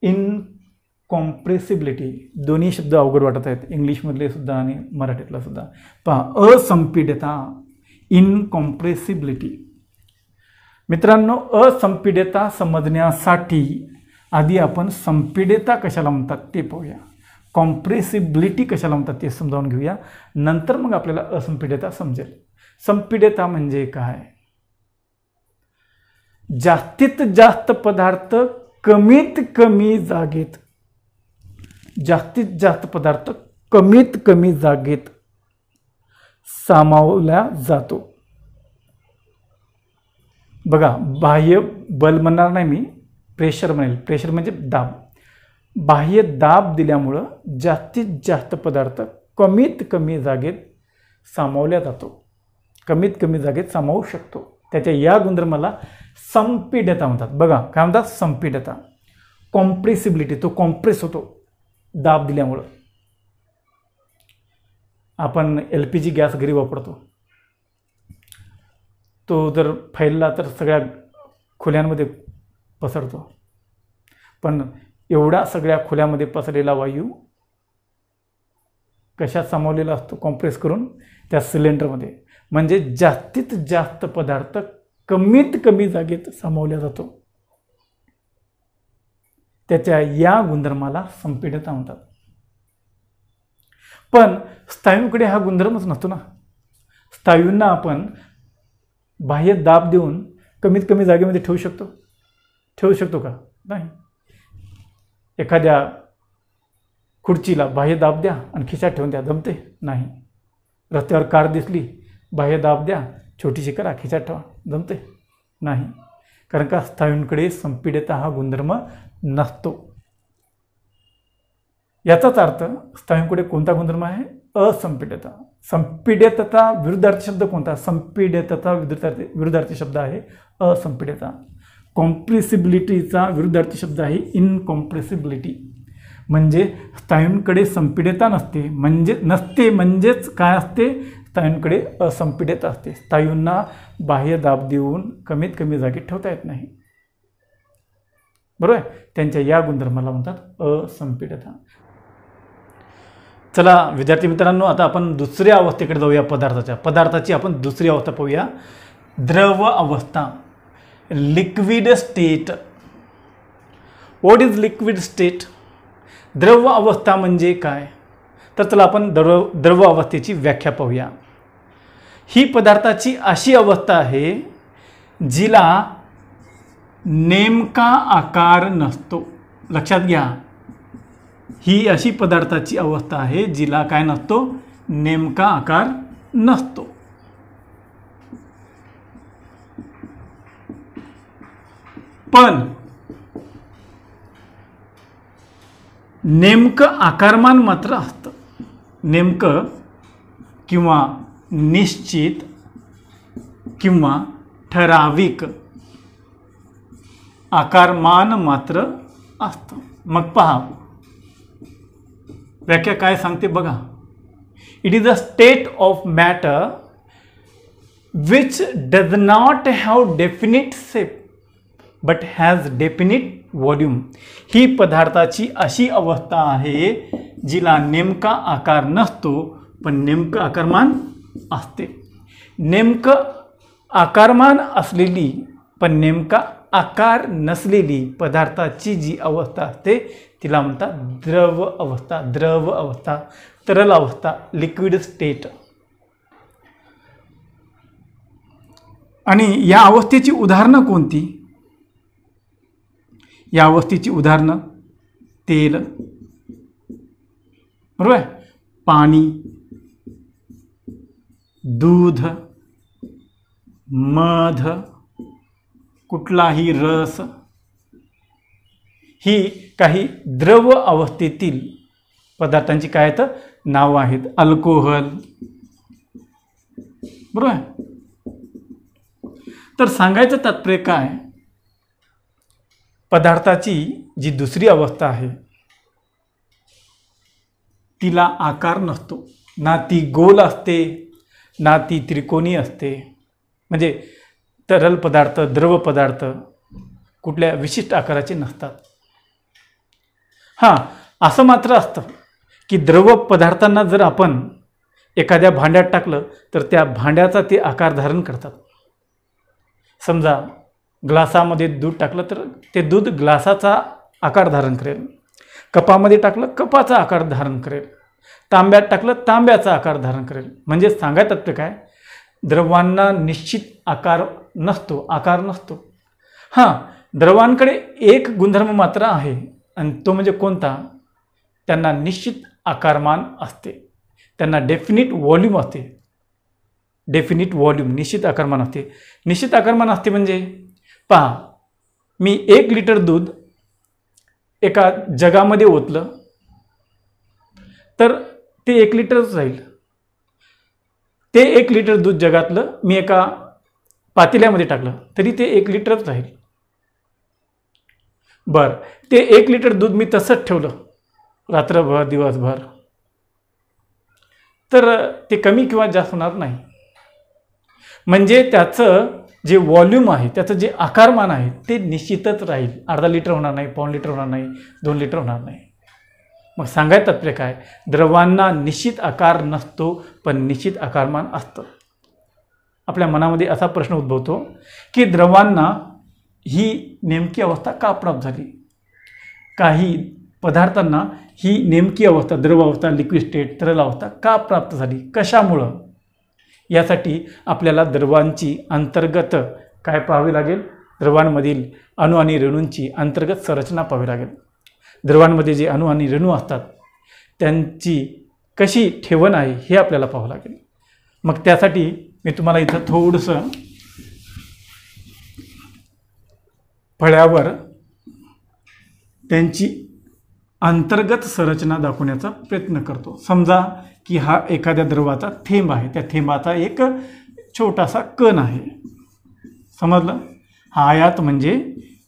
S1: इनकॉम्प्रेसिबिलिटी. दोन्ही शब्द अवघड वाटत आहेत, इंग्लिशमधले सुद्धा आणि मराठीतला सुद्धा. पहा, असंपीड्यता, इनकॉम्प्रेसिबिलिटी. मित्रांनो, असंपीड्यता समजण्यासाठी आधी आपण संपीड्यता कशाला म्हणतात ते पाहूया, कॉम्प्रेसिबिलिटी कशाला म्हणतात ते समजावून घेऊया, नंतर मग आपल्याला असंपीड्यता समजेल. संपीड्यता म्हणजे काय? जास्तीत जास्त पदार्थ कमीत कमी जागेत, जास्तीत जास्त पदार्थ कमीत कमी जागेत सामावला जातो. बघा, बाह्य बल म्हणणार नाही मी, प्रेशर म्हणेल. प्रेशर म्हणजे दाब. बाह्य दाब दिल्यामुळं जास्तीत जास्त पदार्थ कमीत कमी जागेत सामावल्या जातो, कमीत कमी जागेत सामावू शकतो. त्याच्या या गुणधर्माला संपीड्यता म्हणतात. बघा, काय म्हणतात? संपीड्यता. कॉम्प्रेसिबिलिटी, तो कॉम्प्रेस होतो दाब दिल्यामुळं. आपण LPG गॅस घरी वापरतो, तो जर फैलला तर सगळ्या खोल्यांमध्ये पसरतो, पण एवढा सगळ्या खोल्यामध्ये पसरलेला वायू कशात सामावलेला असतो? कॉम्प्रेस करून त्या सिलेंडरमध्ये. म्हणजे जास्तीत जास्त पदार्थ कमीत कमी जागेत सामावला जातो. त्याच्या या गुणधर्माला संपीड्यता म्हणतात. पण स्नायूंकडे हा गुणधर्मच नसतो ना. स्नायूंना आपण बाह्य दाब देऊन कमीत कमी जागेमध्ये ठेवू शकतो का? नाही. एखाद्या खुर्चीला बाह्य दाब द्या आणि खिशात ठेवून द्या, जमते? नाही. रस्त्यावर कार दिसली, बाह्य दाब द्या, छोटीशी करा, खिशात ठेवा, जमते? नाही. कारण का? स्नायूंकडे संपीड्यता हा गुणधर्म नसतो. याचाच अर्थ स्नायूंकडे कोणता गुणधर्म आहे? असंपीड्यता. संपीड्यता विरुद्धार्थी शब्द कोणता? संपीड्यता विरुद्धार्थी शब्द आहे असंपीड्यता. कॉम्प्रेसिबिलिटीचा विरुद्धार्थी शब्द आहे इनकॉम्प्रेसिबिलिटी, म्हणजे स्नायूंकडे संपीडता म्हणजेच काय असते, स्नायूंकडे असंपीडता असते. स्नायूंना बाह्य दाब देऊन कमीत कमी जागी ठेवता येत नाही, बरोबर. त्यांच्या या गुणधर्माला म्हणतात असंपीडता. चला विद्यार्थी मित्रांनो, आता आपण दुसऱ्या अवस्थेकडे जाऊया. पदार्थाची आपण दुसरी अवस्था पाहूया, द्रव अवस्था, liquid state. What is liquid state? द्रव अवस्था म्हणजे काय? तर चला आपण द्रव अवस्थेची व्याख्या पाहूया. ही पदार्थाची अशी अवस्था आहे जिला नेमका आकार नसतो. लक्षात घ्या, ही अशी पदार्थाची अवस्था आहे जिला काय नसतो, नेमका आकार नसतो. पण नेमकं आकारमान मात्र असतं. नेमकं किंवा निश्चित किंवा ठराविक आकारमान मात्र असतं. मग पहा व्याख्या काय सांगते बघा. It is a state of matter which does not have definite shape but has definite volume. ही पदार्थाची अशी अवस्था आहे जिला नेमका आकार नसतो पण नेमकं आकारमान असते. नेमकं आकारमान असलेली पण नेमका आकार नसलेली पदार्थाची जी अवस्था असते तिला म्हणतात द्रव अवस्था, तरल अवस्था, लिक्विड स्टेट. आणि या अवस्थेची उदाहरणं कोणती? या अवस्थेची उदाहरणं तेल, बरोबर, पाणी, दूध, मध, कुठलाही रस, ही काही द्रव अवस्थेतील पदार्थांची काय आहेत नाव आहेत. अल्कोहोल, बरोबर. तर सांगायचं तात्पर्य काय, पदार्थाची जी दुसरी अवस्था आहे तिला आकार नसतो. ना ती गोल असते ना ती त्रिकोणी असते. म्हणजे तरल पदार्थ, द्रव पदार्थ कुठल्या विशिष्ट आकाराचे नसतात. हां, असं मात्र असतं की द्रव पदार्थांना जर आपण एखाद्या भांड्यात टाकलं तर त्या भांड्याचा ते आकार धारण करतात. समजा ग्लासामध्ये दूध टाकलं तर ते दूध ग्लासाचा आकार धारण करेल, कपामध्ये टाकलं कपाचा आकार धारण करेल, तांब्यात टाकलं तांब्याचा आकार धारण करेल. म्हणजे सांगायचं तात्पर्य काय, द्रवांना निश्चित आकार नसतो. हां, द्रवांकडे एक गुणधर्म मात्र आहे आणि तो म्हणजे कोणता, त्यांना निश्चित आकारमान असते, त्यांना डेफिनिट व्हॉल्यूम असते. निश्चित आकारमान असते. निश्चित आकारमान असते म्हणजे पहा, मी 1 लिटर दूध एका जगामध्ये ओतलं तर ते 1 लिटरच राहील. ते 1 लिटर दूध जगातलं मी एका पातेल्यामध्ये टाकलं तरी ते 1 लिटरच राहील. बरं, ते 1 लिटर दूध मी तसंच ठेवलं रात्रभर दिवसभर तर ते कमी किंवा जास्त होणार नाही. म्हणजे त्याचं जे व्हॉल्यूम आहे, त्याचं जे आकारमान आहे ते निश्चितच राहील. अर्धा लिटर होणार नाही, पाऊण लिटर होणार नाही, 2 लिटर होणार नाही. मग सांगायचं तात्पर्य काय, द्रवांना निश्चित आकार नसतो पण निश्चित आकारमान असतं. आपल्या मनामध्ये असा प्रश्न उद्भवतो की द्रवांना ही नेमकी अवस्था का प्राप्त झाली. काही पदार्थांना ही नेमकी अवस्था, द्रव अवस्था, लिक्विड स्टेट, तरल अवस्था का प्राप्त झाली, कशामुळं. यासाठी आपल्याला द्रवांची अंतर्गत काय पाहावे लागेल, द्रवांमधील अणू आणि रेणूंची अंतर्गत संरचना पाहावी लागेल. द्रवांमध्ये जे अणू आणि रेणू असतात त्यांची कशी ठेवण आहे हे आपल्याला पाहावं लागेल. मग त्यासाठी मी तुम्हाला इथं थोडंसं फळ्यावर त्यांची अंतर्गत संरचना दाखवण्याचा प्रयत्न करतो. समजा की हा एखाद्या द्रवाचा थेंब आहे, त्या थेंबाचा एक छोटासा कण आहे, समजलं. आयात म्हणजे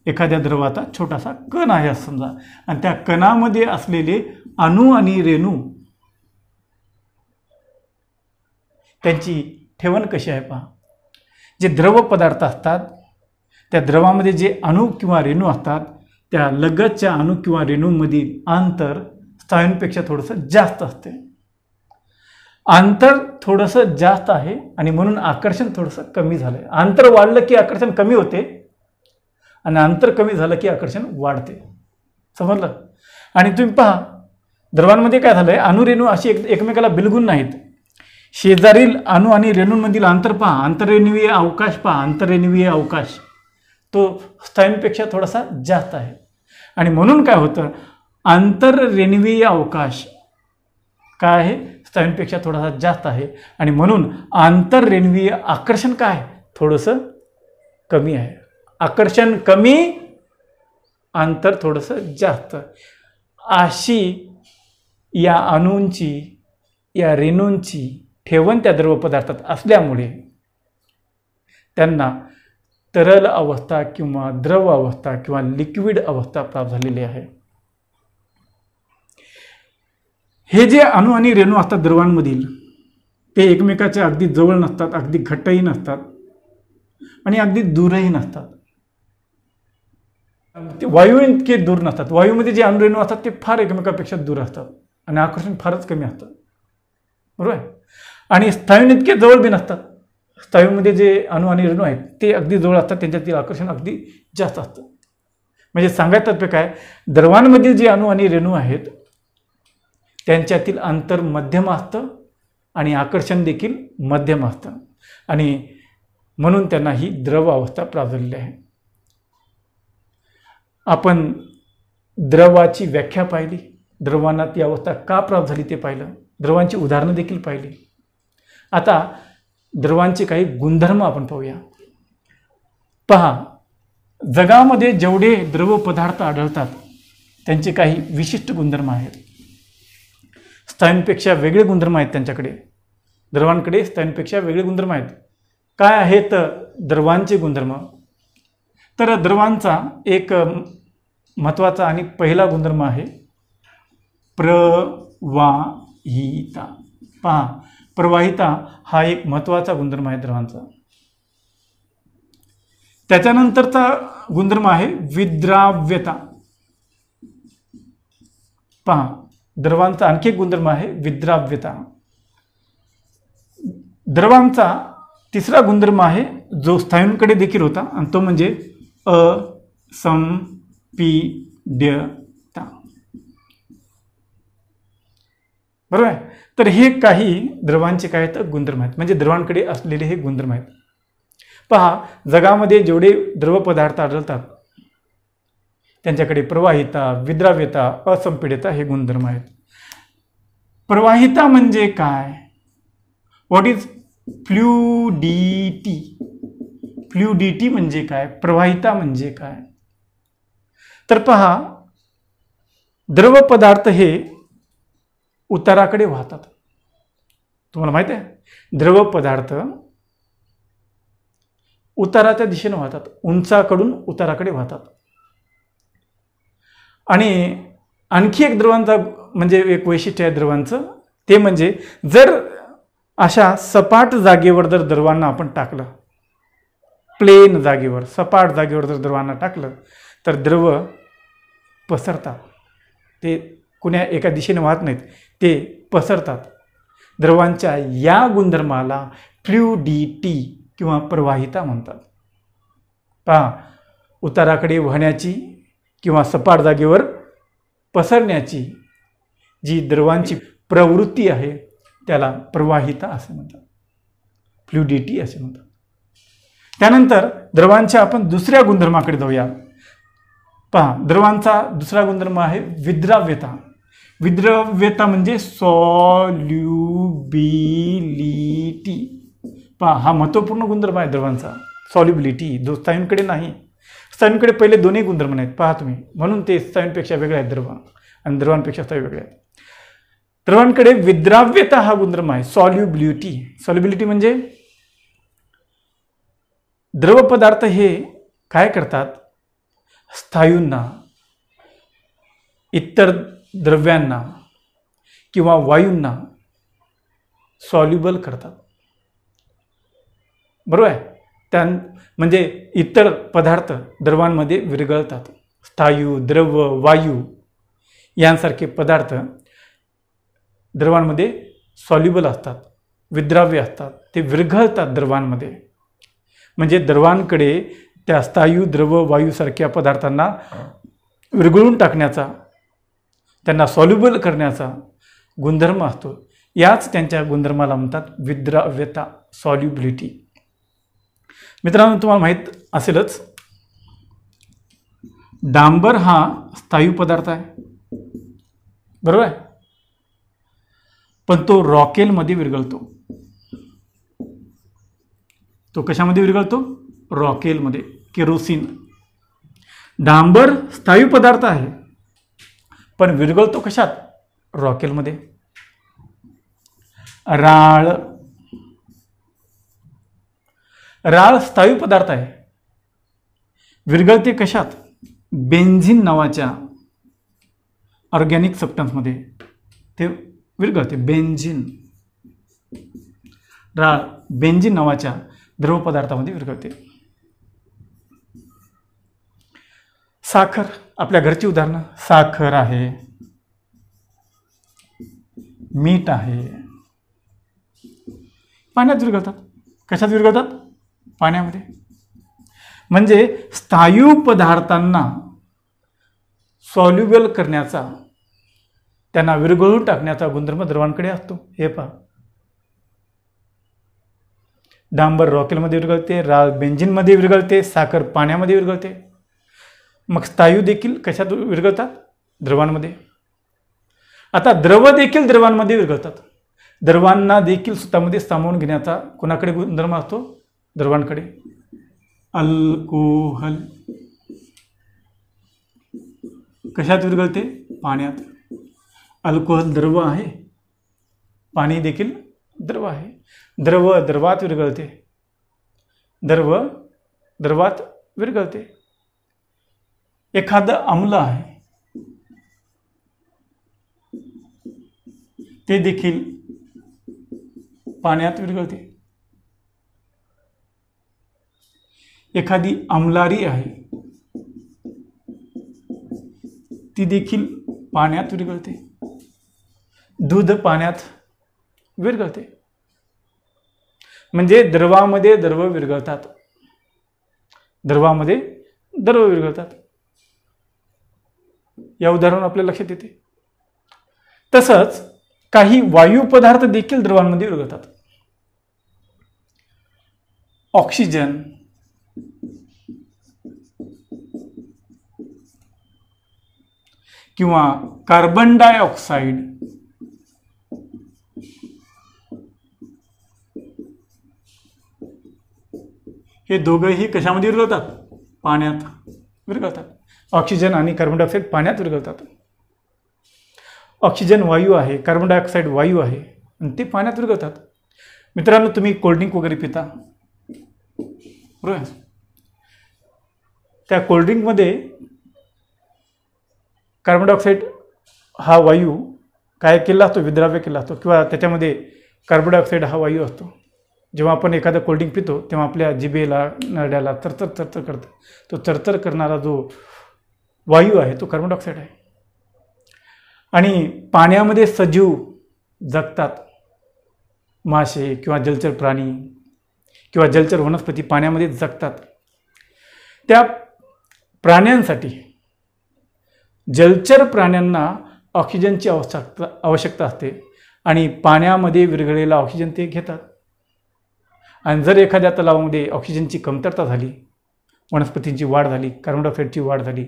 S1: एखाद्या द्रवाचा छोटासा कण आहे असं समजा, आणि त्या कणामध्ये असलेले अणू आणि रेणू त्यांची ठेवण कशी आहे पहा. जे द्रव पदार्थ असतात त्या द्रवामध्ये जे अणू किंवा रेणू असतात त्या लगतच्या अणू किंवा रेणूंमधील अंतर स्थायूंपेक्षा थोडंसं जास्त असते. अंतर थोडंसं जास्त आहे आणि म्हणून आकर्षण थोडंसं कमी झालं आहे. अंतर वाढलं की आकर्षण कमी होते आणि अंतर कमी झालं की आकर्षण वाढते. समजलं. आणि तुम्ही पहा द्रवांमध्ये काय झालंय, अणुरेणू अशी एकमेकाला बिलगून नाहीत. शेजारील अणू आणि रेणूंमधील अंतर पहा, आंतररेणुवीय अवकाश पहा, आंतररेणुवीय अवकाश तो स्थायूंपेक्षा थोडासा जास्त आहे. आणि म्हणून काय होतं, आंतररेणुवीय अवकाश काय आहे, स्थायूंपेक्षा थोडासा जास्त आहे आणि म्हणून आंतररेणुवीय आकर्षण काय थोडंसं कमी आहे. आकर्षण कमी, अंतर थोडंसं जास्त. अशी या अणूंची या रेणूंची ठेवण त्या द्रव पदार्थात असल्यामुळे त्यांना तरल अवस्था किंवा द्रव अवस्था किंवा लिक्विड अवस्था प्राप्त झालेली आहे. हे जे अणू आणि रेणू असतात द्रवांमधील ते एकमेकाच्या अगदी जवळ नसतात, अगदी घट्टही नसतात आणि अगदी दूरही नसतात. ते वायू इतके दूर नसतात. वायूमध्ये जे अणुरेणू असतात ते फार एकमेकापेक्षा दूर असतात आणि आकर्षण फारच कमी असतं. बरोबर आहे. आणि स्थायून इतके जवळ बी नसतात. स्थायूमध्ये जे अणू आणि रेणू आहेत ते अगदी जवळ असतात, त्यांच्यातील आकर्षण अगदी जास्त असतं. म्हणजे सांगायचं तात्पर्य काय, द्रवांमधील जे अणू आणि रेणू आहेत त्यांच्यातील अंतर मध्यम असतं आणि आकर्षण देखील मध्यम असतं आणि म्हणून त्यांना ही द्रव अवस्था प्राप्त झालेली आहे. आपण द्रवाची व्याख्या पाहिली, द्रवांना ती अवस्था का प्राप्त झाली ते पाहिलं, द्रवांची उदाहरणं देखील पाहिली. आता द्रवांचे काही गुणधर्म आपण पाहूया. पहा, जगामध्ये जेवढे द्रव पदार्थ आढळतात त्यांचे काही विशिष्ट गुणधर्म आहेत. स्थायूंपेक्षा वेगळे गुणधर्म आहेत त्यांच्याकडे. द्रवांकडे स्थायूंपेक्षा वेगळे गुणधर्म आहेत. काय आहेत द्रवांचे गुणधर्म, तर द्रवांचा एक महत्त्वाचा आणि पहिला गुणधर्म आहे प्रवाहिता. पहा, प्रवाहिता हा एक महत्त्वाचा गुणधर्म आहे द्रवांचा. त्याच्यानंतरचा गुणधर्म आहे विद्राव्यता. पहा, द्रवांचा आणखी एक गुणधर्म आहे विद्राव्यता. द्रवांचा तिसरा गुणधर्म आहे जो स्थायूंकडे देखील होता आणि तो म्हणजे असंपीड्यता. बरोबर आहे. तर हे काही द्रवांचे काय आहेत गुणधर्म आहेत, म्हणजे द्रवांकडे असलेले हे गुणधर्म आहेत. पहा, जगामध्ये जेवढे द्रव पदार्थ आढळतात त्यांच्याकडे प्रवाहिता, विद्राव्यता, असंपीड्यता हे गुणधर्म आहेत. प्रवाहिता म्हणजे काय, व्हॉट इज फ्लुइडिटी. फ्लुइडिटी म्हणजे काय, प्रवाहिता म्हणजे काय. तर पहा, द्रव पदार्थ हे उताराकडे वाहतात. तुम्हाला माहित आहे, द्रव पदार्थ उताराच्या दिशेने वाहतात, उंचाकडून उताराकडे वाहतात. आणि आणखी एक द्रवांचा म्हणजे एक वैशिष्ट्य आहे द्रवांचं, ते म्हणजे जर अशा सपाट जागेवर जर द्रवांना आपण टाकलं, प्लेन जागेवर सपाट जागेवर जर द्रवांना टाकलं तर द्रव पसरतात. ते कुण्या एका दिशेने वाहत नाहीत, ते पसरतात. द्रवांच्या या गुणधर्माला फ्लुइडिटी किंवा प्रवाहिता म्हणतात. पहा, उताराकडे वाहण्याची किंवा सपाट जागेवर पसरण्याची जी द्रवांची प्रवृत्ती आहे त्याला प्रवाहिता असे म्हणतात, फ्लुइडिटी असे म्हणतात. त्यानंतर द्रवांच्या आपण दुसऱ्या गुणधर्माकडे जाऊया. पहा, द्रवांचा दुसरा गुणधर्म आहे विद्राव्यता. विद्राव्यता म्हणजे सॉल्युबिलिटी. पहा, हा महत्त्वपूर्ण गुणधर्म आहे द्रवांचा, सॉल्युबिलिटी, जो स्थायूंकडे नाही. स्थायूंकडे पहिले दोन्ही गुणधर्म आहेत पहा तुम्ही, म्हणून ते स्थायूंपेक्षा वेगळे आहेत द्रव आणि द्रवांपेक्षा स्थायू वेगळे आहेत. द्रवांकडे विद्राव्यता हा गुणधर्म आहे, सॉल्युबिलिटी. सॉल्युबिलिटी म्हणजे द्रव पदार्थ हे काय करतात, स्थायूंना, इतर द्रव्यांना किंवा वायूंना सॉल्युबल करतात. बरोबर आहे. म्हणजे इतर पदार्थ द्रवांमध्ये विरघळतात. स्थायू, द्रव, वायू यांसारखे पदार्थ द्रवांमध्ये सॉल्युबल असतात, विद्राव्य असतात, ते विरघळतात द्रवांमध्ये. म्हणजे द्रवांकडे त्या स्थायू, द्रव, वायूसारख्या पदार्थांना विरघळून टाकण्याचा, त्यांना सॉल्युबल करण्याचा गुणधर्म असतो. याच त्यांच्या गुणधर्माला म्हणतात विद्राव्यता, सॉल्युबिलिटी. मित्रांनो, तुम्हाला माहीत असेलच, डांबर हा स्थायू पदार्थ आहे, बरोबर आहे, पण तो रॉकेलमध्ये विरघळतो. तो कशामध्ये विरघळतो? रॉकेलमध्ये. केरोसिन. डांबर स्थायू पदार्थ आहे, पण विरघळतो कशात? रॉकेलमध्ये. राळ, राळ स्थायू पदार्थ आहे, विरघळते कशात? बेन्झिन नावाच्या ऑर्गॅनिक सबस्टन्समध्ये ते विरघळते. बेन्झिन, राळ बेन्झिन नावाच्या द्रव पदार्थामध्ये विरघळते. साखर, आपल्या घरची उदाहरणं, साखर आहे, मीठ आहे, पाण्यात विरघळतात. कशात विरघळतात? पाण्यामध्ये. म्हणजे स्थायू पदार्थांना सॉल्युबल करण्याचा, त्यांना विरघळून टाकण्याचा गुणधर्म द्रवांकडे असतो. हे पहा, डांबर रॉकेलमध्ये विरघळते, राळ बेन्झिनमध्ये विरघळते, साखर पाण्यामध्ये विरघळते. मग स्थायू देखील कशात विरघळतात? द्रवांमध्ये. आता द्रव देखील द्रवांमध्ये विरघळतात. द्रवांना देखील स्वतःमध्ये सामावून घेण्याचा कोणाकडे गुणधर्म असतो? द्रवांकडे. अल्कोहल कशात विरघळते? पाण्यात. अल्कोहल द्रव आहे, पाणी देखील द्रव आहे. द्रव द्रवात विरघळते, द्रव द्रवात विरघळते. एखादं आम्ल आहे, ते देखील पाण्यात विरघळते. एखादी आम्लारी आहे, ती देखील पाण्यात विरघळते. दूध पाण्यात विरघळते. म्हणजे द्रवामध्ये द्रव विरघळतात, द्रवामध्ये द्रव विरघळतात. या उदाहरण आपल्या लक्षात येते. तसंच काही वायू पदार्थ देखील द्रवांमध्ये विरघळतात. ऑक्सिजन, किंवा कार्बन डायऑक्साईड, हे दोघंही कशामध्ये विरघळतात? पाण्यात विरघळतात. ऑक्सिजन आणि कार्बन डायऑक्साईड पाण्यात विरघळतात. ऑक्सिजन वायू आहे, कार्बन डायऑक्साईड वायू आहे, आणि ते पाण्यात विरघळतात. मित्रांनो, तुम्ही कोल्ड्रिंक वगैरे पिता, बरोबर? त्या कोल्ड्रिंकमध्ये कार्बन डायऑक्साईड हा वायू काय केला असतो? विद्राव्य केला असतो, किंवा त्याच्यामध्ये कार्बन डायऑक्साईड हा वायू असतो. जेव्हा आपण एखादं कोल्ड्रिंक पितो तेव्हा आपल्या जिभेला, नरड्याला चरचर चरचर करतं. तो चरचर करणारा जो वायू आहे तो कार्बन डायऑक्साईड आहे. आणि पाण्यामध्ये सजीव जगतात, मासे किंवा जलचर प्राणी किंवा जलचर वनस्पती पाण्यामध्ये जगतात. त्या प्राण्यांसाठी, जलचर प्राण्यांना ऑक्सिजनची आवश्यकता असते, आणि पाण्यामध्ये विरघळलेला ऑक्सिजन ते घेतात. आणि जर एखाद्या तलावामध्ये ऑक्सिजनची कमतरता झाली, वनस्पतींची वाढ झाली, कार्बन डायऑक्साईडची वाढ झाली,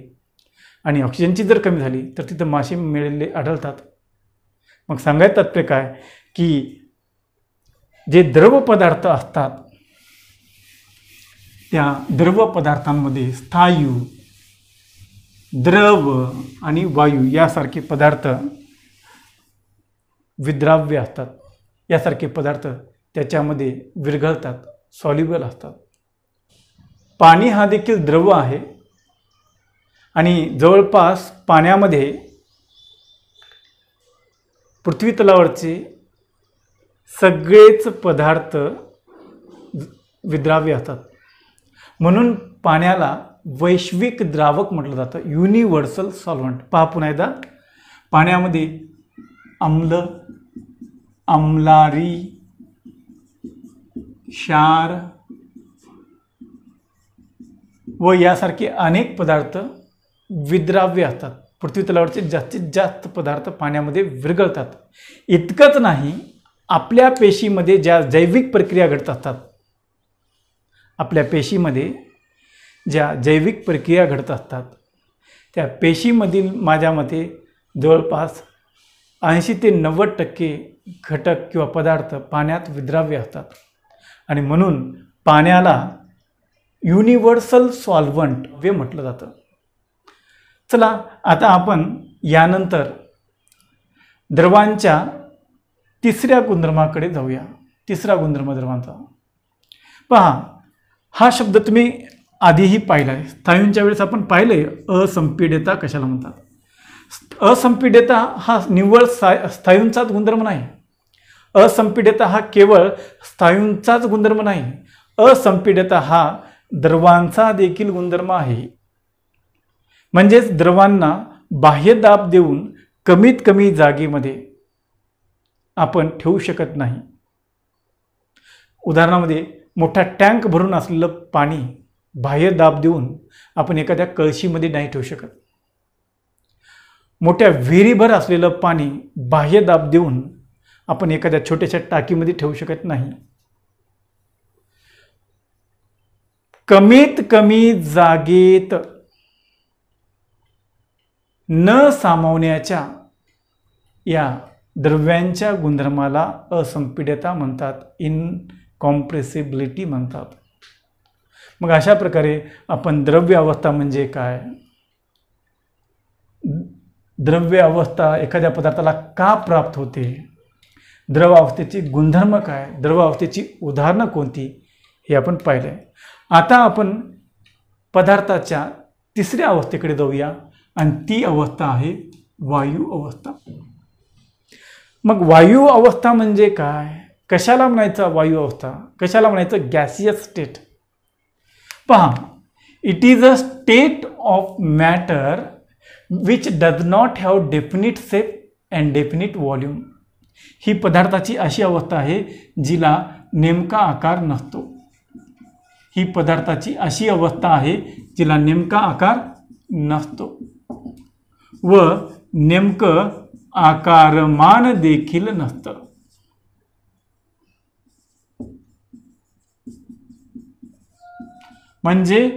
S1: आणि ऑक्सिजनची जर कमी झाली, तर तिथं मासे मेलेले आढळतात. मग सांगायचं तात्पर्य काय, की जे द्रव पदार्थ असतात त्या द्रव पदार्थांमध्ये स्थायू, द्रव आणि वायू यासारखे पदार्थ विद्राव्य असतात. यासारखे पदार्थ त्याच्यामध्ये विरघळतात, सॉल्युबल असतात. पाणी हा देखील द्रव आहे आणि जवळपास पाण्यामध्ये पृथ्वी तलावरचे सगळेच पदार्थ विद्राव्य असतात. म्हणून पाण्याला वैश्विक द्रावक म्हटलं जातं, युनिव्हर्सल सॉल्व्हंट. पहा पुन्हा एकदा, पाण्यामध्ये आम्ल, आम्लारी, क्षार व यासारखे अनेक पदार्थ विद्राव्य असतात. पृथ्वी तलावरचे जास्तीत जास्त पदार्थ पाण्यामध्ये विरघळतात. इतकंच नाही, आपल्या पेशीमध्ये ज्या जैविक प्रक्रिया घडत असतात, आपल्या पेशीमध्ये ज्या जैविक प्रक्रिया घडत असतात त्या पेशीमधील माझ्या मते जवळपास 80 ते 90% घटक किंवा पदार्थ पाण्यात विद्राव्य असतात आणि म्हणून पाण्याला युनिव्हर्सल सॉल्व्हंट वे म्हटलं जातं. चला आता आपण यानंतर द्रवांच्या तिसऱ्या गुणधर्माकडे जाऊया. तिसरा गुणधर्म द्रवांचा पहा, हा शब्द तुम्ही आधीही पाहिला आहे. स्थायूंच्या वेळेस आपण पाहिलंय असंपीड्यता कशाला म्हणतात. असंपीड्यता हा निव्वळ स्थायूंचाच गुणधर्म नाही. असंपीड्यता हा केवळ स्थायूंचाच गुणधर्म नाही. असंपीड्यता हा द्रवांचा देखील गुणधर्म आहे. म्हणजेच द्रवांना बाह्य दाब देऊन कमीत कमी जागेमध्ये आपण ठेवू शकत नाही. उदाहरणामध्ये मोठा टँक भरून असलेलं पाणी बाह्य दाब देऊन आपण एखाद्या कळशीमध्ये नाही ठेवू शकत. मोठ्या विहिरीभर असलेलं पाणी बाह्य दाब देऊन आपण एखाद्या छोट्याशा टाकीमध्ये ठेवू शकत नाही. कमीत कमी जागेत न सामावण्याच्या या द्रव्यांच्या गुणधर्माला असंपीड्यता म्हणतात, इनकॉम्प्रेसिबिलिटी म्हणतात. मग अशा प्रकारे आपण द्रव्य अवस्था म्हणजे काय, द्रव्य अवस्था एखाद्या पदार्थाला का प्राप्त होते, द्रव अवस्थेचे गुणधर्म काय, द्रव अवस्थेची उदाहरणं कोणती, हे आपण पाहिलं आहे. आता आपण पदार्थाच्या तिसऱ्या अवस्थेकडे जाऊया आणि ती अवस्था आहे वायू अवस्था. मग वायू अवस्था म्हणजे काय, कशाला म्हणायचं वायू अवस्था, कशाला म्हणायचं गॅसियस स्टेट. पहा, it is a state of matter which does not have definite shape and definite volume. ही पदार्थाची अशी अवस्था आहे जिला नेमका आकार नसतो. ही पदार्थाची अशी अवस्था आहे जिला नेमका आकार नसतो व नेमकं आकारमान देखील नसतं. म्हणजे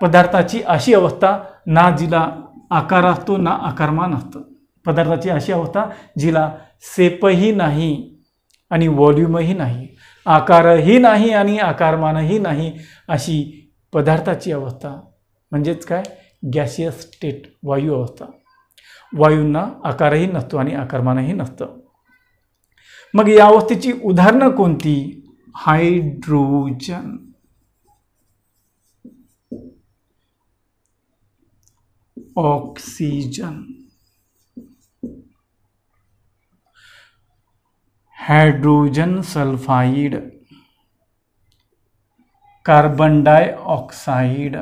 S1: पदार्थाची अशी अवस्था ना जिला आकार असतो ना आकारमान असतं. पदार्थाची अशी अवस्था जिला शेपही नाही आणि व्हॉल्यूमही नाही, आकारही नाही आणि आकारमानही नाही, अशी पदार्थाची अवस्था म्हणजेच काय, गॅसियस स्टेट, वायू अवस्था. वायूंना आकारही नसतो आणि आकारमानही नसतं. मग या अवस्थेची उदाहरणं कोणती, hydrogen, oxygen, hydrogen sulphide, carbon dioxide,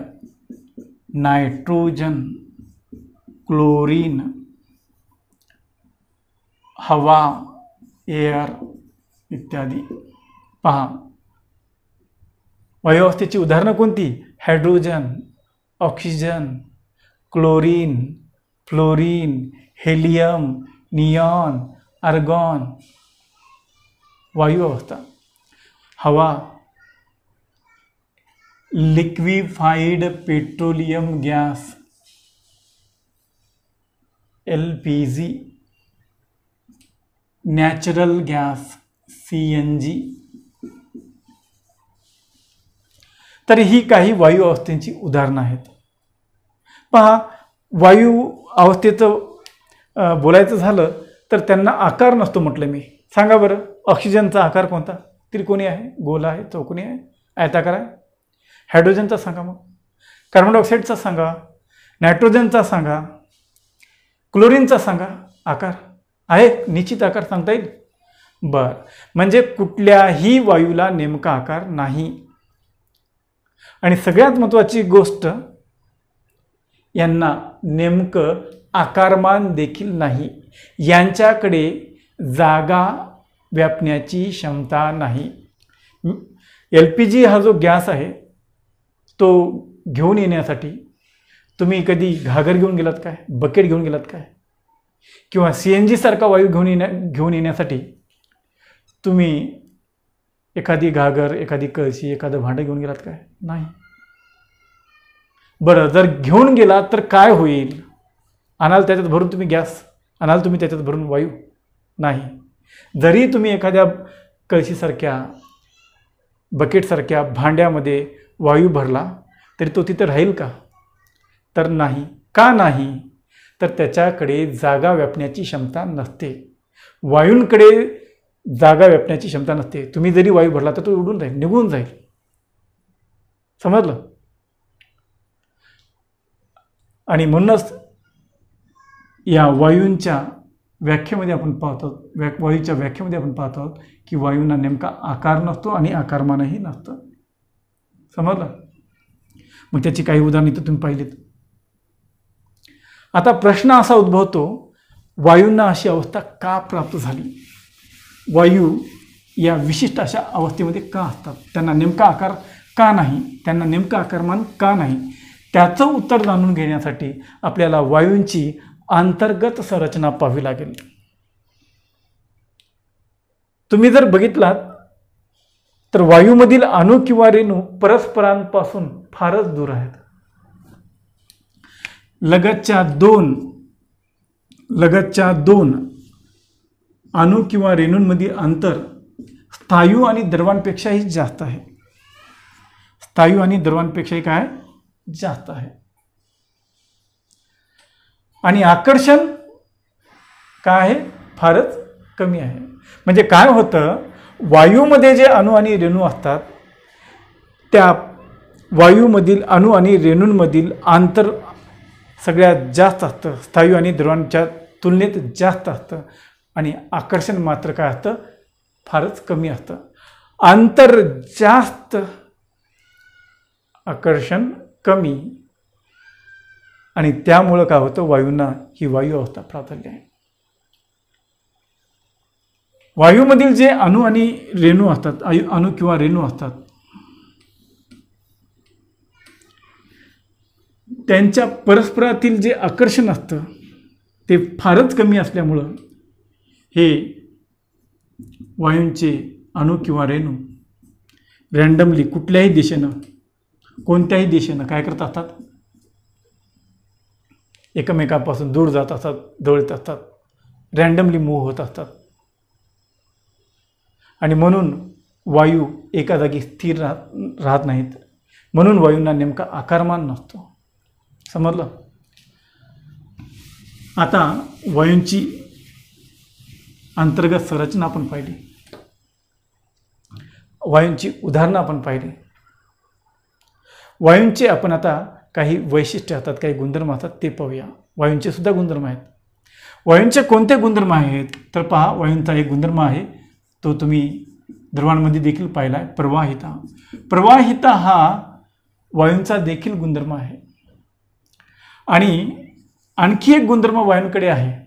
S1: nitrogen, chlorine, हवा, एअर इत्यादी. पहा, वायू अवस्थेची उदाहरणं कोणती, hydrogen, oxygen, chlorine, fluorine, helium, neon, argon. वायू अवस्था. हवा, liquefied petroleum gas, LPG, natural gas, CNG. तर ही काही वायू अवस्थेची उदाहरणं आहेत. पहा, वायू अवस्थेचं बोलायचं झालं तर त्यांना आकार नसतो म्हटलं मी. सांगा बरं, ऑक्सिजनचा आकार कोणता, त्रिकोणी आहे, गोल आहे, चौकोनी आहे, आयताकार आहे. हायड्रोजनचा सांगा, मग कार्बन डायऑक्साईडचा सांगा, नायट्रोजनचा सांगा, क्लोरीनचा सांगा. आकार आहे, निश्चित आकार सांगता येईल. बर, म्हणजे कुठल्याही वायूला नेमका आकार नाही. आणि सगळ्यात महत्त्वाची गोष्ट, यांना नेमकं आकारमान देखील नाही. यांच्याकडे जागा व्यापण्याची क्षमता नाही. LPG हा जो गॅस आहे तो घेऊन येण्यासाठी तुम्ही कधी घागर घेऊन गेलात काय, बकेट घेऊन गेलात काय, किंवा CNG सारखा वायू घेऊन येण्यासाठी तुम्ही एखादी घागर, एखादी कळशी, एखादं भांडं घेऊन गेलात काय? नाही. बरं, जर घेऊन गेलात तर काय होईल? आणाल त्याच्यात भरून तुम्ही गॅस, आणाल तुम्ही त्याच्यात भरून वायू? नाही. जरी तुम्ही एखाद्या कळशीसारख्या, बकेटसारख्या भांड्यामध्ये वायू भरला तरी तो तिथे राहील का? तर नाही. का नाही? तर त्याच्याकडे जागा व्यापण्याची क्षमता नसते. वायूंकडे जागा व्यापण्याची क्षमता नसते. तुम्ही जरी वायू भरला तर तो उडून जाईल, निघून जाईल. समजलं? आणि म्हणूनच या वायूंच्या व्याख्येमध्ये आपण पाहतो, वायूच्या व्याख्येमध्ये आपण पाहतो की वायूंना नेमका आकार नसतो आणि आकारमानही नसतं. समजलं? मग त्याची काही उदाहरणे तर तुम्ही पाहिलीत. आता प्रश्न असा उद्भवतो, वायूंना अशी अवस्था का प्राप्त झाली? वायू या विशिष्ट अशा अवस्थेमध्ये का असतात? त्यांना नेमका आकार का नाही? त्यांना नेमका आकारमान का नाही? त्याचं उत्तर जाणून घेण्यासाठी आपल्याला वायूंची अंतर्गत संरचना पाहावी लागेल. तुम्ही जर बघितलात तर वायूमधील अणू किंवा रेणू परस्परांपासून फारच दूर आहेत. लगतच्या दोन अणू किंवा रेणूंमधील अंतर स्थायू आणि द्रवांपेक्षाही जास्त आहे. स्थायू आणि द्रवांपेक्षाही काय जास्त आहे. आणि आकर्षण काय आहे? फारच कमी आहे. म्हणजे काय होतं, वायूमध्ये जे अणू आणि रेणू असतात त्या वायूमधील अणू आणि रेणूंमधील अंतर सगळ्यात जास्त असतं, स्थायू आणि द्रवांच्या तुलनेत जास्त असतं. आणि आकर्षण मात्र काय असतं? फारच कमी असतं. अंतर जास्त, आकर्षण कमी. आणि त्यामुळं काय होतं, वायूंना ही वायू अवस्था प्राप्त झाली आहे. वायूमधील जे अणू आणि रेणू असतात, अणू किंवा रेणू असतात, त्यांच्या परस्परातील जे आकर्षण असतं ते फारच कमी असल्यामुळं हे वायूंचे अणू किंवा रेणू रँडमली कुठल्याही दिशेनं, कोणत्याही दिशेनं काय करत असतात? एकमेकांपासून दूर जात असतात, जवळ येत असतात, रँडमली मूव्ह होत असतात. आणि म्हणून वायू एका जागी स्थिर राहत नाहीत. म्हणून वायूंना नेमका आकारमान नसतो. समजलं? आता वायूंची अंतर्गत संरचना आपण पाहिली, वायूंची उदाहरणं आपण पाहिली. वायूंचे आपण आता काही वैशिष्ट्ये असतात, काही गुणधर्म असतात ते पाहूया. वायूंचे सुद्धा गुणधर्म आहेत. वायूंचे कोणते गुणधर्म आहेत? तर पहा, वायूंचा एक गुणधर्म आहे तो तुम्ही द्रवांमध्ये देखील पाहिला आहे, प्रवाहिता. प्रवाहिता हा वायूंचा देखील गुणधर्म आहे. आणि आणखी एक गुणधर्म वायूंकडे आहे.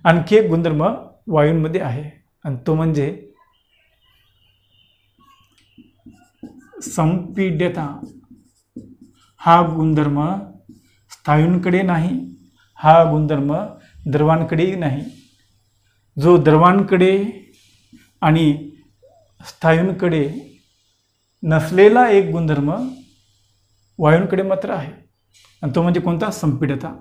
S1: आणखी एक गुणधर्म वायूंमध्ये आहे आणि तो म्हणजे संपीड्यता. हा गुणधर्म स्थायूंकडे नाही, हा गुणधर्म द्रवांकडेही नाही. जो द्रवांकडे आणि स्थायूंकडे नसलेला एक गुणधर्म वायूंकडे मात्र आहे आणि तो म्हणजे कोणता? संपीड्यता.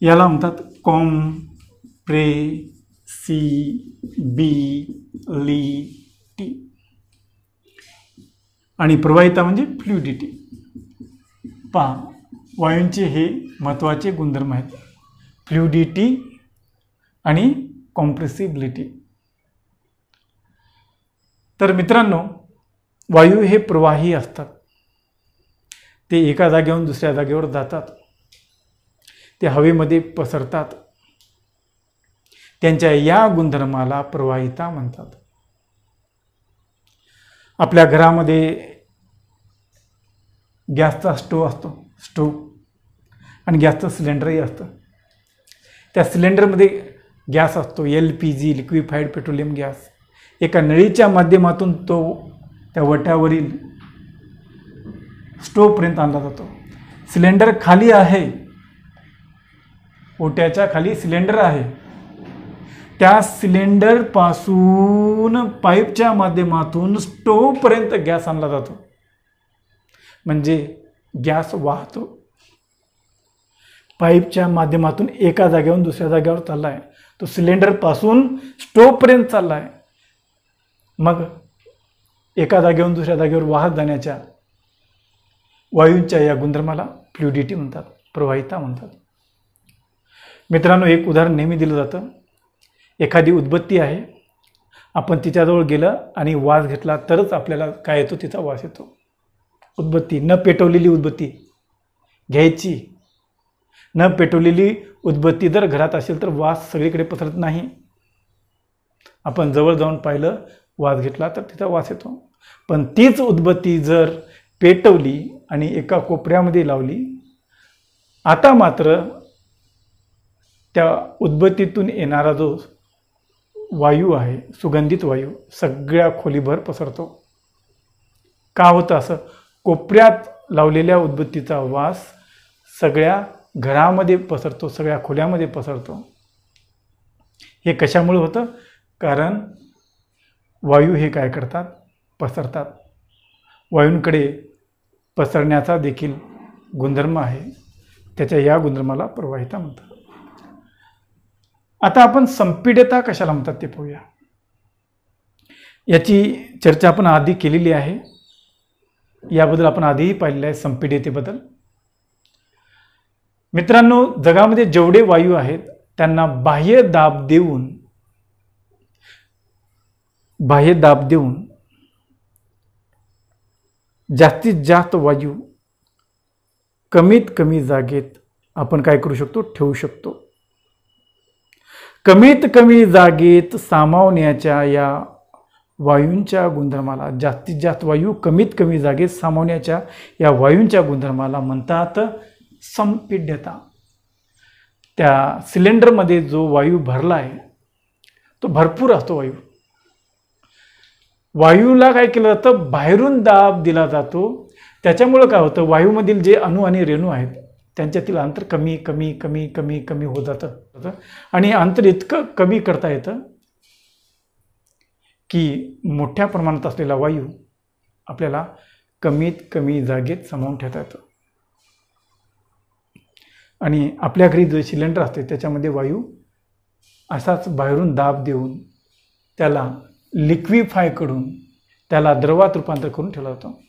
S1: याला म्हणतात कॉम्प्रेसिबिलिटी आणि प्रवाहिता म्हणजे फ्लुइडिटी. पहा, वायूंचे हे महत्त्वाचे गुणधर्म आहेत, फ्लुइडिटी आणि कॉम्प्रेसिबिलिटी. तर मित्रांनो, वायू हे प्रवाही असतात. ते एका जागेवरून दुसऱ्या जागेवर जातात. ते हवेमध्ये पसरतात. त्यांच्या या गुणधर्माला प्रवाहिता म्हणतात. आपल्या घरामध्ये गॅसचा स्टोव्ह असतो, आणि गॅसचं सिलेंडरही असतं. त्या सिलेंडरमध्ये गॅस असतो, LPG लिक्विफाईड पेट्रोलियम गॅस. एका नळीच्या माध्यमातून तो त्या वट्यावरील स्टोव्हपर्यंत आणला जातो. सिलेंडर खाली आहे, ओट्याच्या खाली सिलेंडर आहे. त्या सिलेंडरपासून पाईपच्या माध्यमातून स्टोव्हपर्यंत गॅस आणला जातो. म्हणजे गॅस वाहतो. पाईपच्या माध्यमातून एका जागेवरून दुसऱ्या जागेवर चालला आहे. तो सिलेंडरपासून स्टोव्हपर्यंत चालला आहे. मग एका जागेवरून दुसऱ्या जागेवर वाहत जाण्याच्या वायूंच्या या गुणधर्माला फ्लुइडिटी म्हणतात, प्रवाहिता म्हणतात. मित्रांनो, एक उदाहरण नेहमी दिलं जातं. एखादी उदबत्ती आहे, आपण तिच्याजवळ गेलं आणि वास घेतला तरच आपल्याला काय येतो, तिचा वास येतो. उदबत्ती, न पेटवलेली उदबत्ती घ्यायची. न पेटवलेली उदबत्ती जर घरात असेल तर वास सगळीकडे पसरत नाही. आपण जवळ जाऊन पाहिलं, वास घेतला तर तिचा वास येतो. पण तीच उदबत्ती जर पेटवली आणि एका कोपऱ्यामध्ये लावली, आता मात्र त्या उदबत्तीतून येणारा जो वायू आहे, सुगंधित वायू, सगळ्या खोलीभर पसरतो. का होतं असं? कोपऱ्यात लावलेल्या उदबत्तीचा वास सगळ्या घरामध्ये पसरतो, सगळ्या खोल्यामध्ये पसरतो. हे कशामुळे होतं? कारण वायू हे काय करतात? पसरतात. वायूंकडे पसरण्याचा देखील गुणधर्म आहे. त्याच्या या गुणधर्माला प्रवाहिता म्हणतात. आता आपण संपीड्यता कशाला म्हणतात ते पाहूया. याची चर्चा आपण आधी केलेली आहे. याबद्दल आपण आधीही पाहिलेलं आहे, संपीड्यतेबद्दल. मित्रांनो, जगामध्ये जेवढे वायू आहेत त्यांना बाह्य दाब देऊन जास्तीत जास्त वायू कमीत कमी जागेत आपण काय करू शकतो? ठेवू शकतो. कमीत कमी जागेत सामावण्याच्या या वायूंच्या गुणधर्माला, जास्तीत जास्त वायू कमीत कमी जागेत सामावण्याच्या या वायूंच्या गुणधर्माला म्हणतात संपीड्यता. त्या सिलेंडरमध्ये जो वायू भरला आहे तो भरपूर असतो. वायूला काय केलं जातं? बाहेरून दाब दिला जातो. त्याच्यामुळं काय होतं? वायूमधील जे अणू आणि रेणू आहेत त्यांच्यातील अंतर कमी कमी कमी कमी कमी होत जातं. आणि अंतर इतकं कमी करता येतं की मोठ्या प्रमाणात असलेला वायू आपल्याला कमीत कमी जागेत सामावून ठेवता येतो. आणि आपल्या घरी जे सिलेंडर असते त्याच्यामध्ये वायू असाच बाहेरून दाब देऊन त्याला लिक्विफाय करून त्याला द्रवात रूपांतर करून ठेवला जातो.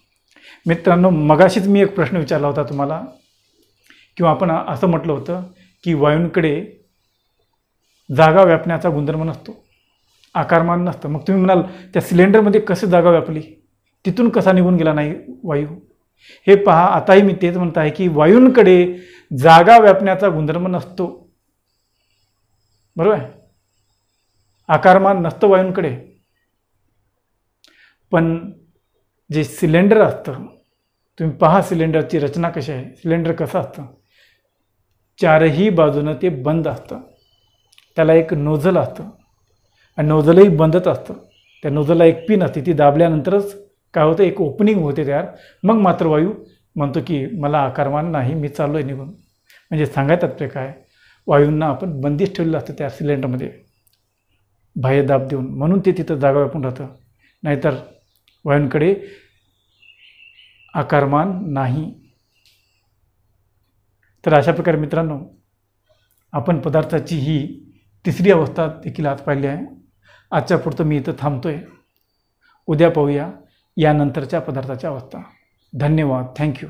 S1: मित्रांनो, मगाशीच मी एक प्रश्न विचारला होता तुम्हाला, किंवा आपण असं म्हटलं होतं की वायूंकडे जागा व्यापण्याचा गुणधर्म नसतो, आकारमान नसतं. मग तुम्ही म्हणाल त्या सिलेंडरमध्ये कसं जागा व्यापली, तिथून कसा निघून गेला नाही वायू? हे पहा, आताही मी तेच म्हणत आहे की वायूंकडे जागा व्यापण्याचा गुणधर्म नसतो. बरोबर आहे? आकारमान नसतं वायूंकडे. पण जे सिलेंडर असतं, तुम्ही पहा सिलेंडरची रचना कशी आहे. सिलेंडर कसं असतं? चारही बाजूनं ते बंद असतं. त्याला एक नोझल असतं आणि नोझलही बंदच असतं. त्या नोझलला एक पिन असते, ती दाबल्यानंतरच काय होतं? एक ओपनिंग होते तयार. मग मात्र वायू म्हणतो की मला आकारमान नाही, मी चाललो आहे निघून. म्हणजे सांगायचं तात्पर्य काय? वायूंना आपण बंदिश ठेवलेलं असतं त्या सिलेंडरमध्ये बाह्य दाब देऊन, म्हणून ते तिथं जागा व्यापून राहतं. नाहीतर वायूंकडे आकारमान नाही. तर अशा प्रकारे मित्रांनो, आपण पदार्थाची ही तिसरी अवस्था देखील आज पाहिली आहे. आजच्या पुरतं मी इथं थांबतोय. उद्या पाहूया यानंतरच्या पदार्थाच्या अवस्था. धन्यवाद. थँक्यू.